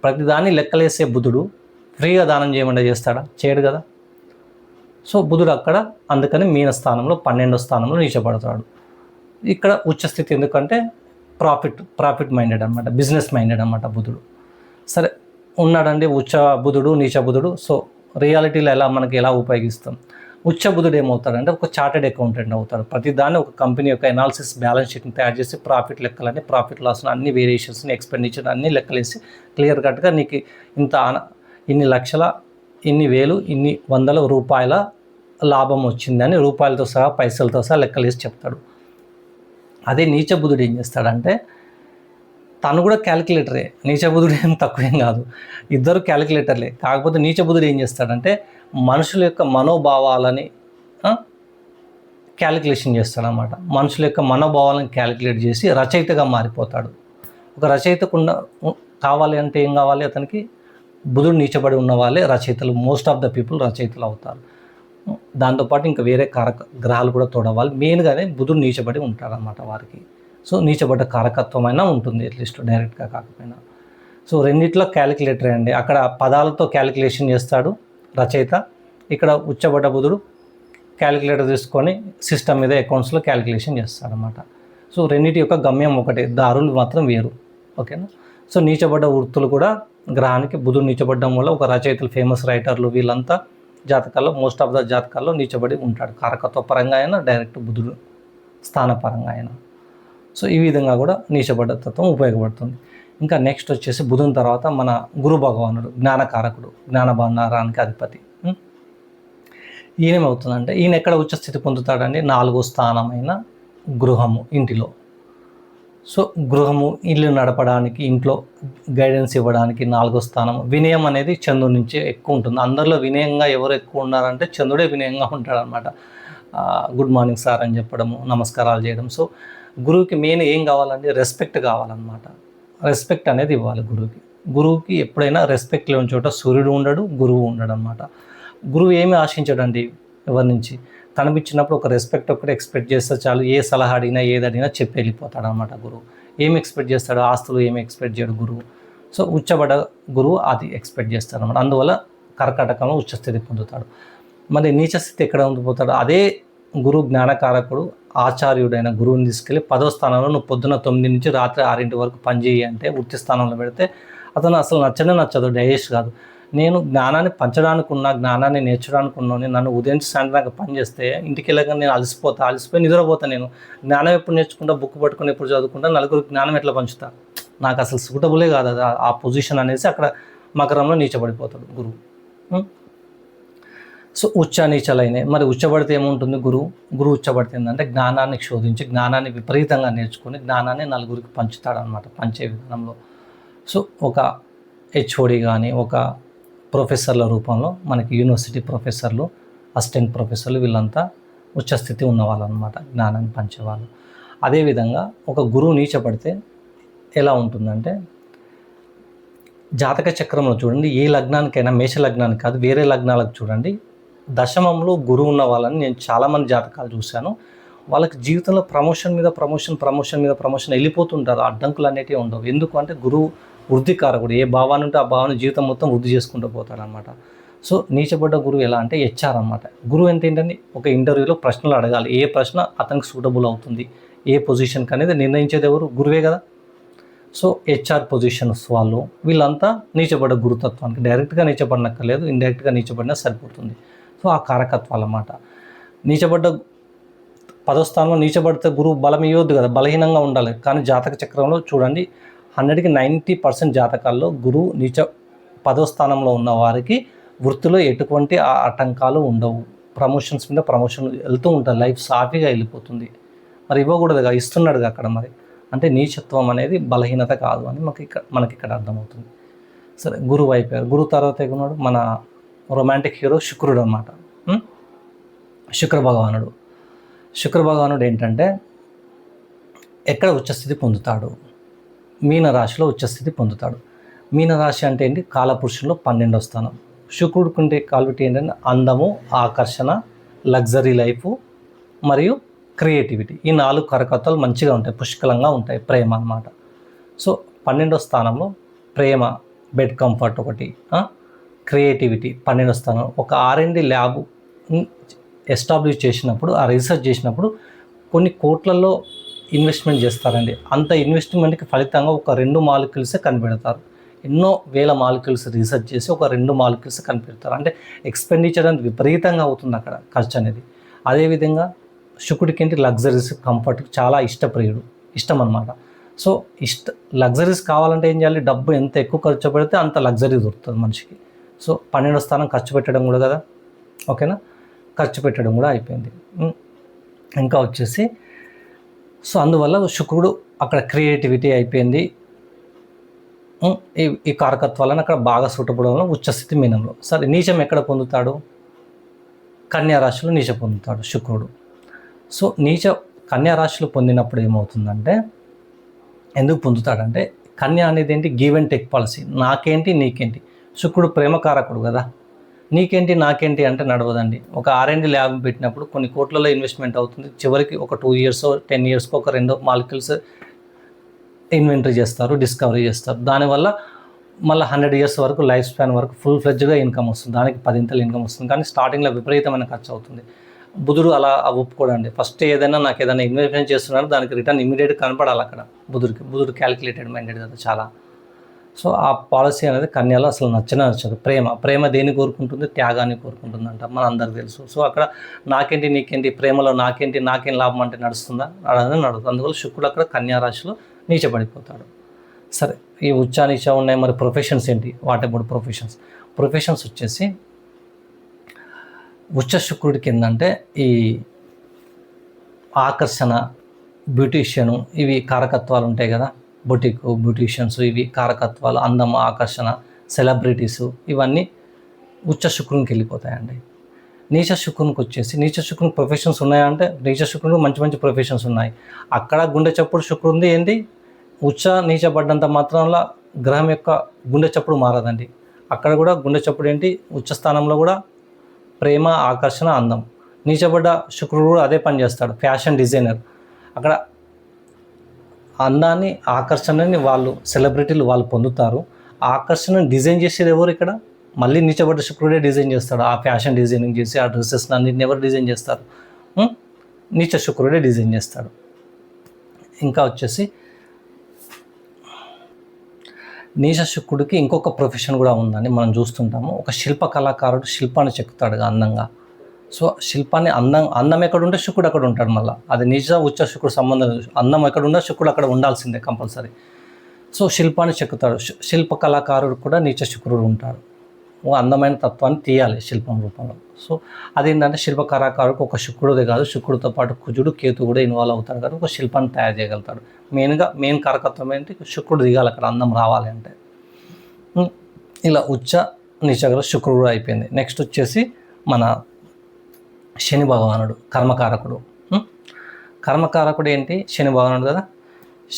ప్రతిదాన్ని లెక్కలేసే బుధుడు ఫ్రీగా దానం చేయమంటే చేస్తాడా, చేయడు కదా. సో బుధుడు అక్కడ అందుకని మీన స్థానంలో 12వ స్థానంలో నీచబడతాడు. ఇక్కడ ఉచ్చస్థితి ఎందుకంటే ప్రాఫిట్ మైండెడ్ అనమాట, బిజినెస్ మైండెడ్ అనమాట బుధుడు. సరే ఉన్నాడండి ఉచ్చ బుధుడు, నీచ బుధుడు. సో రియాలిటీలో మనకి ఎలా ఉపయోగిస్తాం, ఉచ్చ బుధుడు ఏమవుతాడంటే ఒక చార్టెడ్ అకౌంటెంట్ అవుతాడు. ప్రతిదాన్ని ఒక కంపెనీ యొక్క ఎనాలిసిస్ బ్యాలెన్స్ షీట్ని తయారు చేసి ప్రాఫిట్ లెక్కలని, ప్రాఫిట్ లాస్ని, అన్ని వేరియేషన్స్ని, ఎక్స్పెండిచర్ అన్నీ లెక్కలేసి క్లియర్ కట్గా నీకు ఇన్ని లక్షల, ఇన్ని వేలు, ఇన్ని వందల రూపాయల లాభం వచ్చిందని రూపాయలతో సహా పైసలతో సహా లెక్కలేసి చెప్తాడు. అదే నీచ బుధుడు ఏం చేస్తాడంటే తను కూడా క్యాలిక్యులేటరే, నీచ బుధుడు ఏం తక్కువేం కాదు, ఇద్దరు క్యాలిక్యులేటర్లే. కాకపోతే నీచ బుధుడు ఏం చేస్తాడంటే మనుషుల యొక్క మనోభావాలని క్యాలిక్యులేషన్ చేస్తాడనమాట. మనుషుల యొక్క మనోభావాలను క్యాలిక్యులేట్ చేసి రచయితగా మారిపోతాడు. ఒక రచయితకు కావాలి అంటే ఏం కావాలి, అతనికి బుధుడు నీచబడి ఉన్న వాళ్ళే రచయితలు, మోస్ట్ ఆఫ్ ద పీపుల్ రచయితలు అవుతారు. దాంతోపాటు ఇంకా వేరే గ్రహాలు కూడా తోడవాలి. మెయిన్గానే బుధుడు నీచబడి ఉంటాడనమాట వారికి. సో నీచబడ్డ కారకత్వం అయినా ఉంటుంది, అట్లీస్ట్ డైరెక్ట్గా కాకపోయినా. సో రెండిట్లో క్యాలిక్యులేటరే అండి. అక్కడ పదాలతో క్యాలిక్యులేషన్ చేస్తాడు రచయిత, ఇక్కడ ఉచ్చబడ్డ బుధుడు క్యాలిక్యులేటర్ తీసుకొని సిస్టమ్ మీద అకౌంట్స్లో క్యాలిక్యులేషన్ చేస్తాడనమాట. సో రెండింటి యొక్క గమ్యం ఒకటే, దారులు మాత్రం వేరు. ఓకేనా. సో నీచబడ్డ వృత్తులు కూడా గ్రహానికి బుధుడు నీచబడ్డం వల్ల ఒక రచయితలు, ఫేమస్ రైటర్లు వీళ్ళంతా జాతకాల్లో, మోస్ట్ ఆఫ్ ద జాతకాల్లో నీచబడి ఉంటాడు, కారకత్వ పరంగా అయినా డైరెక్ట్ బుధుడు స్థానపరంగా అయినా. సో ఈ విధంగా కూడా నీచబడ్డ తత్వం ఉపయోగపడుతుంది. ఇంకా నెక్స్ట్ వచ్చేసి బుధుని తర్వాత మన గురు భగవానుడు, జ్ఞానకారకుడు, జ్ఞాన భండారానికి అధిపతి. ఈయనేమవుతుందంటే ఈయన ఎక్కడ ఉచ్చస్థితి పొందుతాడండి, 4వ స్థానమైన గృహము, ఇంటిలో. సో గృహము, ఇల్లు నడపడానికి, ఇంట్లో గైడెన్స్ ఇవ్వడానికి 4వ స్థానం. వినయం అనేది చంద్రుడి నుంచి ఎక్కువ ఉంటుంది. అందరిలో వినయంగా ఎవరు ఎక్కువ ఉన్నారంటే చంద్రుడే వినయంగా ఉంటాడనమాట. గుడ్ మార్నింగ్ సార్ అని చెప్పడము, నమస్కారాలు చేయడం. సో గురువుకి మెయిన్ ఏం కావాలంటే రెస్పెక్ట్ కావాలన్నమాట. రెస్పెక్ట్ అనేది ఇవ్వాలి గురువుకి. గురువుకి ఎప్పుడైనా రెస్పెక్ట్ లేని చోట సూర్యుడు ఉండడు, గురువు ఉండడు అనమాట. గురువు ఏమి ఆశించడండి ఎవరి నుంచి, కనిపించినప్పుడు ఒక రెస్పెక్ట్ ఒకటి ఎక్స్పెక్ట్ చేస్తే చాలు. ఏ సలహా అడిగినా ఏది అడిగినా చెప్పి వెళ్ళిపోతాడు అనమాట గురువు. ఏమి ఎక్స్పెక్ట్ చేస్తాడు, ఆస్తులు ఏమి ఎక్స్పెక్ట్ చేయడు గురువు. సో ఉచ్చబడ్డ గురువు అది ఎక్స్పెక్ట్ చేస్తాడు అనమాట. అందువల్ల కర్కాటకంలో ఉచ్చస్థితి పొందుతాడు. మరి నీచస్థితి ఎక్కడ ఉండిపోతాడు, అదే గురువు జ్ఞానకారకుడు ఆచార్యుడైన గురువుని తీసుకెళ్ళి 10వ స్థానంలో నువ్వు పొద్దున 9 నుంచి రాత్రి 6 వరకు పనిచేయి అంటే వృత్తి స్థానంలో పెడితే అతను అసలు నచ్చదు, డైజెస్ట్ కాదు. నేను జ్ఞానాన్ని పంచడానికి ఉన్నా, జ్ఞానాన్ని నేర్చడానికి ఉన్నాను. నన్ను ఉదయం సాయంత్రం దాకా పని చేస్తే ఇంటికి వెళ్ళగానే నేను అలసిపోయి నిద్రపోతాను. నేను జ్ఞానం ఎప్పుడు నేర్చుకుంటా, బుక్ పట్టుకొని ఎప్పుడు చదువుకుంటా, నలుగురికి జ్ఞానం ఎట్లా పంచుతా? నాకు అసలు సూటబులే కాదు అది, ఆ పొజిషన్ అనేసి అక్కడ మకరంలో నీచబడిపోతాడు గురువు. సో ఉచ్చ నీచలైనవి. మరి ఉచ్చబడితే ఏముంటుంది? గురువు ఉచ్చబడితే ఏంటంటే జ్ఞానాన్ని శోధించి, జ్ఞానాన్ని విపరీతంగా నేర్చుకొని, జ్ఞానాన్ని నలుగురికి పంచుతాడనమాట, పంచే విధానంలో. సో ఒక హెచ్ఓడి కానీ, ఒక ప్రొఫెసర్ల రూపంలో మనకి యూనివర్సిటీ ప్రొఫెసర్లు, అసిస్టెంట్ ప్రొఫెసర్లు, వీళ్ళంతా ఉచ్చస్థితి ఉన్నవాళ్ళు అనమాట, జ్ఞానాన్ని పంచేవాళ్ళు. అదేవిధంగా ఒక గురువు నీచపడితే ఎలా ఉంటుందంటే, జాతక చక్రంలో చూడండి, ఏ లగ్నానికైనా, మేష లగ్నానికి కాదు వేరే లగ్నాలకు చూడండి, దశమంలో గురువు ఉన్న వాళ్ళని నేను చాలామంది జాతకాలు చూశాను. వాళ్ళకి జీవితంలో ప్రమోషన్ మీద ప్రమోషన్ వెళ్ళిపోతుంటారు. అడ్డంకులు అనేటివి ఉండవు. ఎందుకు అంటే గురువు వృద్ధికారకుడు. ఏ భావాన్ని ఉంటే ఆ భావాన్ని జీవితం మొత్తం వృద్ధి చేసుకుంటూ పోతాడనమాట. సో నీచబడ్డ గురువు ఎలా అంటే హెచ్ఆర్ అనమాట. గురువు ఏంటంటే ఒక ఇంటర్వ్యూలో ప్రశ్నలు అడగాలి. ఏ ప్రశ్న అతనికి సూటబుల్ అవుతుంది, ఏ పొజిషన్కి అనేది నిర్ణయించేది ఎవరు? గురువే కదా. సో హెచ్ఆర్ పొజిషన్స్ వాళ్ళు, వీళ్ళంతా నీచబడ్డ గురుతత్వానికి, డైరెక్ట్గా నీచబడినక్కర్లేదు, ఇండైరెక్ట్గా నీచబడినా సరిపోతుంది. సో ఆ కారకత్వాలు అన్నమాట. నీచబడ్డ 10వ స్థానంలో నీచబడితే గురువు బలం ఇవ్వద్దు కదా, బలహీనంగా ఉండాలి. కానీ జాతక చక్రంలో చూడండి 100కి 90% జాతకాల్లో గురువు 10వ స్థానంలో ఉన్న వారికి వృత్తిలో ఎటువంటి ఆటంకాలు ఉండవు. ప్రమోషన్స్ మీద ప్రమోషన్ వెళ్తూ ఉంటారు, లైఫ్ సాఫీగా వెళ్ళిపోతుంది. మరి ఇవ్వకూడదుగా, ఇస్తున్నాడుగా అక్కడ. మరి అంటే నీచత్వం అనేది బలహీనత కాదు అని మనకి ఇక్కడ అర్థమవుతుంది. సరే, గురువు అయిపోయారు. గురువు తర్వాత ఉన్నాడు మన రొమాంటిక్ హీరో శుక్రుడు అనమాట. శుక్ర భగవానుడు ఏంటంటే ఎక్కడ ఉచ్చస్థితి పొందుతాడు? మీనరాశిలో ఉచ్చస్థితి పొందుతాడు. మీనరాశి అంటే ఏంటి? కాలపురుషుల్లో 12వ స్థానం. శుక్రుడికి ఉండే క్వాలిటీ ఏంటంటే అందము, ఆకర్షణ, లగ్జరీ లైఫ్ మరియు క్రియేటివిటీ. ఈ 4 కరకత్వాలు మంచిగా ఉంటాయి, పుష్కలంగా ఉంటాయి. ప్రేమ అన్నమాట. సో 12వ స్థానంలో ప్రేమ, బెడ్ కంఫర్ట్ ఒకటి, క్రియేటివిటీ 12వ స్థానం. ఒక R&D ల్యాబ్ ఎస్టాబ్లిష్ చేసినప్పుడు, ఆ రీసెర్చ్ చేసినప్పుడు కొన్ని కోట్లలో ఇన్వెస్ట్మెంట్ చేస్తారండి. అంత ఇన్వెస్ట్మెంట్కి ఫలితంగా ఒక 2 మాలిక్యూల్సే కనిపెడతారు. ఎన్నో వేల మాలిక్యూల్స్ రీసెర్చ్ చేసి ఒక 2 మాలిక్యూల్స్ కనిపెడతారు. అంటే ఎక్స్పెండిచర్ అనేది విపరీతంగా అవుతుంది అక్కడ, ఖర్చు అనేది. అదేవిధంగా శుకుడికి ఏంటి? లగ్జరీస్, కంఫర్ట్ చాలా ఇష్టం అనమాట. సో లగ్జరీస్ కావాలంటే ఏం చేయాలి? డబ్బు ఎంత ఎక్కువ ఖర్చు పెడితే అంత లగ్జరీ దొరుకుతుంది మనిషికి. సో 12వ స్థానం ఖర్చు పెట్టడం కూడా కదా, ఓకేనా? ఖర్చు పెట్టడం కూడా అయిపోయింది. ఇంకా వచ్చేసి సో అందువల్ల శుక్రుడు అక్కడ క్రియేటివిటీ అయిపోయింది. ఈ కారకత్వాలను అక్కడ బాగా సూటపడడంలో ఉచ్చస్థితి మీనంలో. సరే, నీచం ఎక్కడ పొందుతాడు? కన్యా రాశిలో నీచ పొందుతాడు శుక్రుడు. సో కన్యా రాశిలో పొందినప్పుడు ఏమవుతుందంటే, ఎందుకు పొందుతాడంటే, కన్యా అనేది ఏంటి? Give and take policy. నాకేంటి నీకేంటి. శుక్రుడు ప్రేమకారకుడు కదా, నీకేంటి నాకేంటి అంటే నడవదండి. ఒక R&D ల్యాబ్ పెట్టినప్పుడు కొన్ని కోట్లలో ఇన్వెస్ట్మెంట్ అవుతుంది. చివరికి ఒక 2 years 10 years ఒక 2 మాలిక్యూల్స్ ఇన్వెంటరీ చేస్తారు, డిస్కవరీ చేస్తారు. దానివల్ల మళ్ళీ 100 years వరకు, లైఫ్ స్పాన్ వరకు ఫుల్ ఫ్లెడ్జ్గా ఇన్కమ్ వస్తుంది. దానికి 10 ఇన్కమ్ వస్తుంది. కానీ స్టార్టింగ్లో విపరీతమైన ఖర్చు అవుతుంది. బుధుడు అలా ఒప్పుకోడండి. ఫస్ట్ నాకు ఏదైనా ఇన్వెస్ట్మెంట్ చేస్తున్నారో దానికి రిటర్న్ ఇమీడియట్గా కనపడాలి అక్కడ. బుధుడు క్యాలిక్యులేటెడ్ మైండెడ్ కదా చాలా. సో ఆ పాలసీ అనేది కన్యలో అసలు నచ్చదు. ప్రేమ దేన్ని కోరుకుంటుంది? త్యాగాన్ని కోరుకుంటుందంట, మన అందరికి తెలుసు. సో అక్కడ నాకేంటి నీకేంటి, ప్రేమలో నాకేం లాభం అంటే నడుస్తుందా? నడుస్తుంది. అందువల్ల శుక్రుడు అక్కడ కన్యా రాశిలో నీచపడిపోతాడు. సరే, ఈ నీచ ఉన్నాయి. మరి ప్రొఫెషన్స్ ఏంటి? వాటెప్పుడు ప్రొఫెషన్స్ వచ్చేసి ఉచ్చ శుక్రుడికి ఏంటంటే ఈ ఆకర్షణ, బ్యూటీషియను, ఇవి కారకత్వాలు ఉంటాయి కదా, బ్యూటీషియన్స్, ఇవి కారకత్వాలు. అందం, ఆకర్షణ, సెలబ్రిటీసు, ఇవన్నీ ఉచ్చ శుక్రునికి వెళ్ళిపోతాయండి. నీచ శుక్రునికి వచ్చేసి, నీచ శుక్రునికి ప్రొఫెషన్స్ ఉన్నాయంటే, నీచ శుక్రునికి మంచి ప్రొఫెషన్స్ ఉన్నాయి. అక్కడ గుండె చప్పుడు శుక్రుంది ఏంటి? ఉచ్చ నీచబడ్డంత మాత్రంలో గ్రహం యొక్క గుండె చప్పుడు మారదండి. అక్కడ కూడా గుండె చప్పుడు ఏంటి? ఉచ్చ స్థానంలో కూడా ప్రేమ, ఆకర్షణ, అందం. నీచబడ్డ శుక్రుడు కూడా అదే పని చేస్తాడు, ఫ్యాషన్ డిజైనర్. అక్కడ అందాన్ని, ఆకర్షణని సెలబ్రిటీలు వాళ్ళు పొందుతారు. ఆ ఆకర్షణను డిజైన్ చేసేది ఎవరు ఇక్కడ? మళ్ళీ నీచబడ్డ శుక్రుడే డిజైన్ చేస్తాడు. ఆ ఫ్యాషన్ డిజైనింగ్ చేసి ఆ డ్రెస్సెస్ అన్నింటిని ఎవరు డిజైన్ చేస్తారు? నీచ శుక్రుడే డిజైన్ చేస్తాడు. ఇంకా వచ్చేసి నీచ శుక్రుడికి ఇంకొక ప్రొఫెషన్ కూడా ఉందని మనం చూస్తుంటాము. ఒక శిల్ప కళాకారుడు శిల్పాన్ని చెక్కుతాడు అందంగా. సో శిల్పాన్ని అందం ఎక్కడ ఉంటే శుక్రుడు అక్కడ ఉంటాడు. మళ్ళీ అది నీచ ఉచ్చ శుక్రుడు సంబంధం లేదు. అందం ఎక్కడ ఉంటే శుక్రుడు అక్కడ ఉండాల్సిందే కంపల్సరీ. సో శిల్పాన్ని చెక్కుతాడు. శిల్ప కళాకారుడు కూడా నీచ శుక్రుడు ఉంటాడు. ఓ అందమైన తత్వాన్ని తీయాలి శిల్పం రూపంలో. సో అదేంటంటే శిల్ప కళాకారుడికి ఒక శుక్రుడే కాదు, శుక్రుడితో పాటు కుజుడు కేతు కూడా ఇన్వాల్వ్ అవుతాడు కాబట్టి ఒక శిల్పాన్ని తయారు చేయగలుగుతాడు. మెయిన్ కారకత్వం ఏంటి? శుక్రుడు దిగాలి అక్కడ అందం రావాలి అంటే. ఇలా ఉచ్చ నీచగల శుక్రుడు అయిపోయింది. నెక్స్ట్ వచ్చేసి మన శని భగవానుడు కర్మకారకుడు. కర్మకారకుడు ఏంటి? శని భగవానుడు కదా.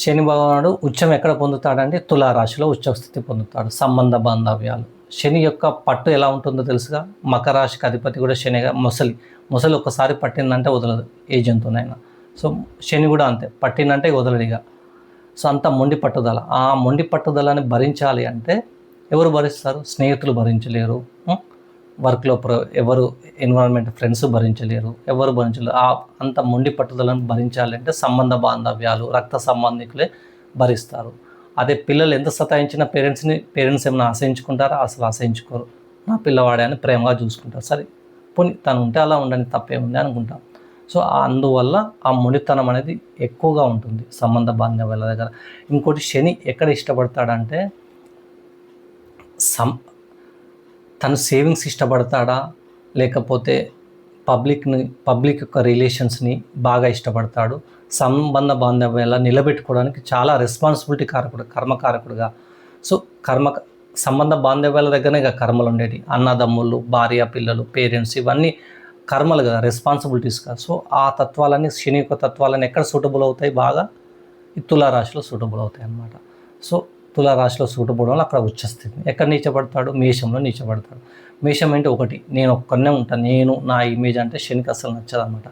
శని భగవానుడు ఉచ్చం ఎక్కడ పొందుతాడంటే తులారాశిలో ఉచ్చ స్థితి పొందుతాడు. సంబంధ బాంధవ్యాలు. శని యొక్క పట్టు ఎలా ఉంటుందో తెలుసుగా. మకర రాశికి అధిపతి కూడా శనిగా. మొసలి ఒక్కసారి పట్టిందంటే వదలదు ఏ జంతువునైనా. సో శని కూడా అంతే, పట్టిందంటే వదలడిగా. సో అంత మొండి పట్టుదల. ఆ మొండి పట్టుదలని భరించాలి అంటే ఎవరు భరిస్తారు? స్నేహితులు భరించలేరు. వర్క్లో ఎవరు ఎన్విరాన్మెంట్ ఫ్రెండ్స్ భరించలేరు, ఎవరు భరించలేరు. అంత మొండి పట్టుదలను భరించాలి అంటే సంబంధ బాంధవ్యాలు, రక్త సంబంధికులే భరిస్తారు. అదే పిల్లలు ఎంత సతాయించినా పేరెంట్స్ ఏమైనా ఆశయించుకుంటారా? అసలు ఆశయించుకోరు. నా పిల్లవాడే అని ప్రేమగా చూసుకుంటారు. సరే పోనీ తను ఉంటే అలా ఉండని తప్పే ఉంది అనుకుంటాం. సో అందువల్ల ఆ మొండితనం అనేది ఎక్కువగా ఉంటుంది సంబంధ బాంధవ్యాల దగ్గర. ఇంకోటి శని ఎక్కడ ఇష్టపడతాడంటే తను సేవింగ్స్ ఇష్టపడతాడా, లేకపోతే పబ్లిక్ యొక్క రిలేషన్స్ని బాగా ఇష్టపడతాడు. సంబంధ బాంధవ్యాల నిలబెట్టుకోవడానికి చాలా రెస్పాన్సిబిలిటీ కర్మకారకుడుగా. సో సంబంధ బాంధవ్యాల దగ్గరనే కర్మలు ఉండేవి. అన్నదమ్ములు, భార్య, పిల్లలు, పేరెంట్స్, ఇవన్నీ కర్మలు కదా, రెస్పాన్సిబిలిటీస్ కదా. సో ఆ తత్వాలన్నీ, శని యొక్క తత్వాలన్నీ ఎక్కడ సూటబుల్ అవుతాయి? బాగా ఈ తులారాశిలో సూటబుల్ అవుతాయి అన్నమాట. సో తులారాశిలో సూటబుల్ వల్ల అక్కడ ఉచ్చస్థితి. ఎక్కడ నీచపడతాడు? మేషంలో నీచపడతాడు. మేషం అంటే ఒకటి, నేను ఒక్కనే ఉంటాను, నా ఇమేజ్ అంటే శనికి అసలు నచ్చదన్నమాట.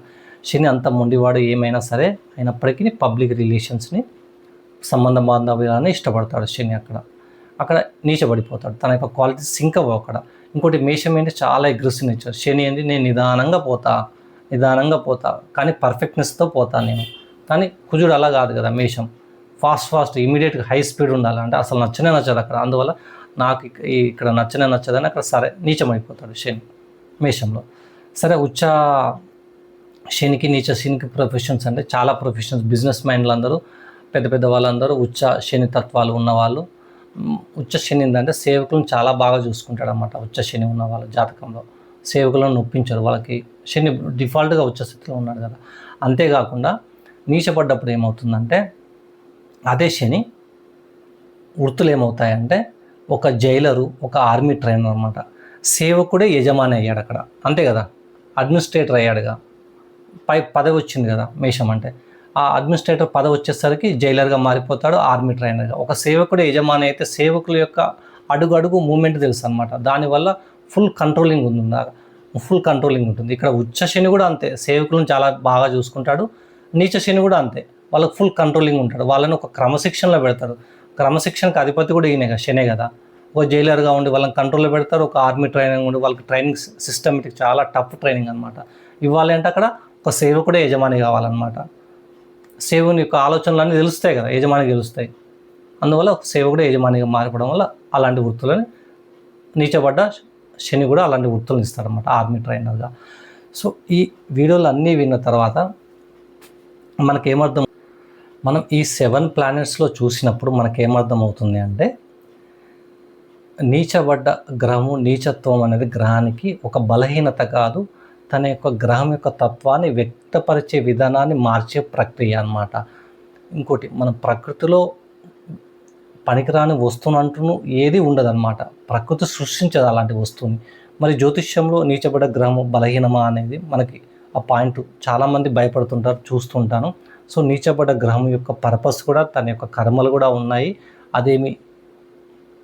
శని అంత మొండివాడు ఏమైనా సరే అయినప్పటికీ పబ్లిక్ రిలేషన్స్ని, సంబంధ బాంధవ్యాలని ఇష్టపడతాడు శని. అక్కడ నీచబడిపోతాడు. తన యొక్క క్వాలిటీ సింక్ అవ్వవు అక్కడ. ఇంకోటి మేషం ఏంటి? చాలా అగ్రెసివ్ నేచర్. శని ఏంటి? నేను నిదానంగా పోతా కానీ పర్ఫెక్ట్నెస్తో పోతాను నేను. కానీ కుజుడు అలా కాదు కదా. మేషం ఫాస్ట్ ఇమీడియట్గా హై స్పీడ్ ఉండాలంటే అసలు నచ్చదు అక్కడ. అందువల్ల నాకు ఇక్కడ నచ్చదని అక్కడ సరే నీచమైపోతాడు శని మేషంలో. సరే ఉచ్చ శనికి శనికి ప్రొఫెషన్స్ అంటే చాలా ప్రొఫెషన్స్. బిజినెస్ మైండ్లు అందరూ, పెద్ద వాళ్ళందరూ ఉచ్చ శని తత్వాలు ఉన్నవాళ్ళు. ఉచ్చ శని ఏంటంటే సేవకులను చాలా బాగా చూసుకుంటాడు అన్నమాట. ఉచ్చ శని ఉన్న వాళ్ళ జాతకంలో సేవకులను నొప్పించారు. వాళ్ళకి శని డిఫాల్ట్గా ఉచ్చ స్థితిలో ఉన్నాడు కదా. అంతేకాకుండా నీచపడ్డప్పుడు ఏమవుతుందంటే అదే శని వృత్తులు ఏమవుతాయంటే ఒక జైలరు, ఒక ఆర్మీ ట్రైనర్ అనమాట. సేవకుడే యజమాని అయ్యాడు అక్కడ, అంతే కదా. అడ్మినిస్ట్రేటర్ అయ్యాడుగా, పదవి వచ్చింది కదా మేషం అంటే. ఆ అడ్మినిస్ట్రేటర్ పదవి వచ్చేసరికి జైలర్గా మారిపోతాడు, ఆర్మీ ట్రైనర్గా. ఒక సేవకుడే యజమాని అయితే సేవకుల యొక్క అడుగు మూమెంట్ తెలుసు అనమాట. దానివల్ల ఫుల్ కంట్రోలింగ్ ఉంటుంది. ఇక్కడ ఉచ్చ శని కూడా అంతే, సేవకులను చాలా బాగా చూసుకుంటాడు. నీచ శని కూడా అంతే, వాళ్ళకి ఫుల్ కంట్రోలింగ్ ఉంటాడు. వాళ్ళని ఒక క్రమశిక్షణలో పెడతారు. క్రమశిక్షణకు అధిపతి కూడా ఈయన శనే కదా. ఒక జైలర్గా ఉండి వాళ్ళని కంట్రోల్లో పెడతారు. ఒక ఆర్మీ ట్రైనింగ్ ఉండి వాళ్ళకి ట్రైనింగ్ సిస్టమేటిక్, చాలా టఫ్ ట్రైనింగ్ అనమాట. ఇవ్వాలి అంటే అక్కడ ఒక సేవకుడే యజమాని కావాలన్నమాట. సేవకుని యొక్క ఆలోచనలన్నీ తెలుస్తాయి కదా, యజమానికి తెలుస్తాయి. అందువల్ల ఒక సేవకుడే యజమానిగా మారిపోవడం వల్ల అలాంటి వృత్తులని నీచబడ్డ శని కూడా అలాంటి వృత్తులను ఇస్తారన్నమాట ఆర్మీ ట్రైనర్గా. సో ఈ వీడియోలు అన్నీ విన్న తర్వాత మనకేమర్థం, మనం ఈ 7 ప్లానెట్స్లో చూసినప్పుడు మనకేమర్థం అవుతుంది అంటే నీచబడ్డ గ్రహము, నీచత్వం అనేది గ్రహానికి ఒక బలహీనత కాదు, తన యొక్క గ్రహం యొక్క తత్వాన్ని వ్యక్తపరిచే విధానాన్ని మార్చే ప్రక్రియ అన్నమాట. ఇంకోటి, మన ప్రకృతిలో పనికిరాని వస్తువునంటూ ఏది ఉండదన్నమాట. ప్రకృతి సృష్టించదు అలాంటి వస్తువుని. మరి జ్యోతిష్యంలో నీచబడ్డ గ్రహము బలహీనమా అనేది మనకి ఆ పాయింట్ చాలామంది భయపడుతుంటారు, చూస్తుంటాను. సో నీచబడ్డ గ్రహం యొక్క పర్పస్ కూడా, తన యొక్క కర్మలు కూడా ఉన్నాయి. అదేమి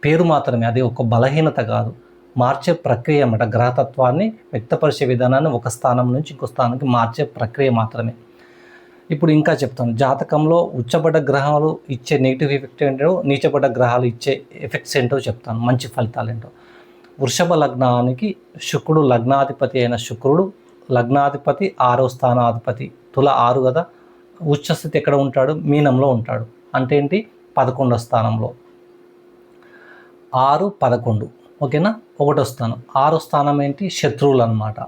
పేరు మాత్రమే, అది ఒక బలహీనత కాదు, మార్చే ప్రక్రియ అన్నమాట. గ్రహతత్వాన్ని వ్యక్తపరిచే విధానాన్ని ఒక స్థానం నుంచి ఇంకో స్థానానికి మార్చే ప్రక్రియ మాత్రమే. ఇప్పుడు ఇంకా చెప్తాను, జాతకంలో ఉచ్చబడ్డ గ్రహాలు ఇచ్చే నెగిటివ్ ఎఫెక్ట్ ఏంటో, నీచబడ్డ గ్రహాలు ఇచ్చే ఎఫెక్ట్స్ ఏంటో చెప్తాను, మంచి ఫలితాలు ఏంటో. వృషభ లగ్నానికి శుక్రుడు, లగ్నాధిపతి అయిన శుక్రుడు, లగ్నాధిపతి 6వ స్థానాధిపతి, తుల 6 కదా. ఉచ్చస్థితి ఎక్కడ ఉంటాడు? మీనంలో ఉంటాడు. అంటే ఏంటి? 11వ స్థానంలో. 6, 11 ఓకేనా. 1వ స్థానం. 6వ స్థానం ఏంటి? శత్రువులు అనమాట.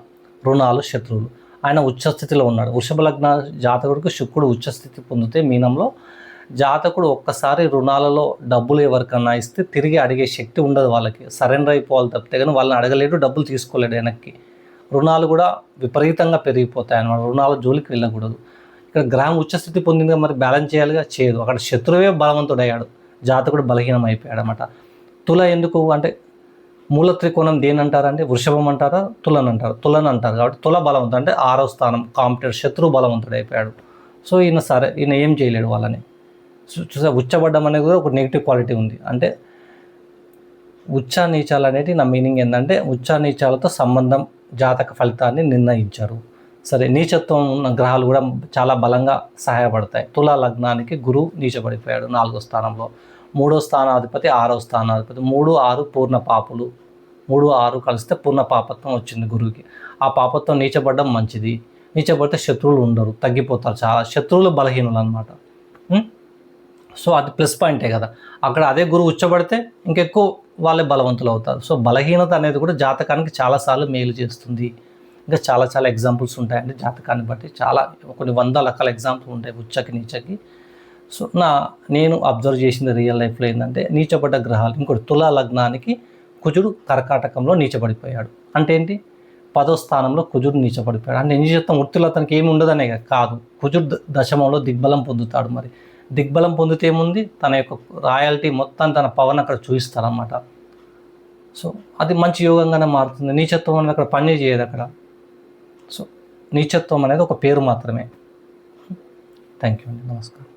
రుణాలు, శత్రువులు. ఆయన ఉచ్చస్థితిలో ఉన్నాడు. వృషభ లగ్న జాతకుడికి శుక్రుడు ఉచ్చస్థితి పొందితే మీనంలో జాతకుడు ఒక్కసారి రుణాలలో డబ్బులు ఎవరికన్నా ఇస్తే తిరిగి అడిగే శక్తి ఉండదు వాళ్ళకి. సరెండర్ అయిపోవాలి తప్పితే కానీ వాళ్ళని అడగలేడు, డబ్బులు తీసుకోలేడు వెనక్కి. రుణాలు కూడా విపరీతంగా పెరిగిపోతాయి అన్నమాట. రుణాల జోలికి వెళ్ళకూడదు. ఇక్కడ గ్రహం ఉచ్చస్థితి పొందిందిగా, మరి బ్యాలెన్స్ చేయాలిగా, చేయదు. అక్కడ శత్రువే బలవంతుడయ్యాడు, జాతకుడు బలహీనం అయిపోయాడు అన్నమాట. తుల ఎందుకు అంటే మూల త్రికోణం దేని అంటారంటే వృషభం అంటారా, తులను అంటారు. తులను అంటారు కాబట్టి తుల బలవంతుడు అంటే 6వ స్థానం, కాంపిటేటర్, శత్రువు బలవంతుడు అయిపోయాడు. సో ఈయన ఏం చేయలేడు వాళ్ళని. చూసా, ఉచ్చబడ్డం అనేది కూడా ఒక నెగిటివ్ క్వాలిటీ ఉంది. అంటే ఉచ్చ నీచాలు అనేది నా మీనింగ్ ఏంటంటే ఉచ్చ నీచాలతో సంబంధం జాతక ఫలితాన్ని నిర్ణయించారు. సరే, నీచత్వం ఉన్న గ్రహాలు కూడా చాలా బలంగా సహాయపడతాయి. తులా లగ్నానికి గురువు నీచబడిపోయాడు 4వ స్థానంలో. 3వ స్థానాధిపతి 6వ స్థానాధిపతి. 3, 6 పూర్ణ పాపులు. 3, 6 కలిస్తే పూర్ణ పాపత్వం వచ్చింది గురువుకి. ఆ పాపత్వం నీచబడ్డం మంచిది. నీచబడితే శత్రువులు ఉండరు, తగ్గిపోతారు. చాలా శత్రువులు బలహీనులు అనమాట. సో అది ప్లస్ పాయింటే కదా. అక్కడ అదే గురువు ఉచ్చబడితే ఇంకెక్కువ వాళ్ళే బలవంతులు అవుతారు. సో బలహీనత అనేది కూడా జాతకానికి చాలాసార్లు మేలు చేస్తుంది. ఇంకా చాలా చాలా ఎగ్జాంపుల్స్ ఉంటాయండి జాతకాన్ని బట్టి. చాలా కొన్ని 100 రకాల ఎగ్జాంపుల్స్ ఉంటాయి ఉచ్చకి నీచకి. సో నేను అబ్జర్వ్ చేసింది రియల్ లైఫ్లో ఏంటంటే నీచబడ్డ గ్రహాలు. ఇంకోటి తులా లగ్నానికి కుజుడు కర్కాటకంలో నీచబడిపోయాడు. అంటే ఏంటి? 10వ స్థానంలో కుజుడు నీచబడిపోయాడు. అంటే నీచత్వం వృత్తిలో అతనికి ఏమి ఉండదనే కాదు, కుజుడు దశమంలో దిగ్బలం పొందుతాడు. మరి దిగ్బలం పొందితే ఏముంది, తన యొక్క రాయల్టీ మొత్తం, తన పవన్ అక్కడ చూపిస్తారన్నమాట. సో అది మంచి యోగంగానే మారుతుంది. నీచత్వం అనేది అక్కడ పని చేయదు అక్కడ. సో నీచత్వం అనేది ఒక పేరు మాత్రమే. థ్యాంక్ యూ అండి, నమస్కారం.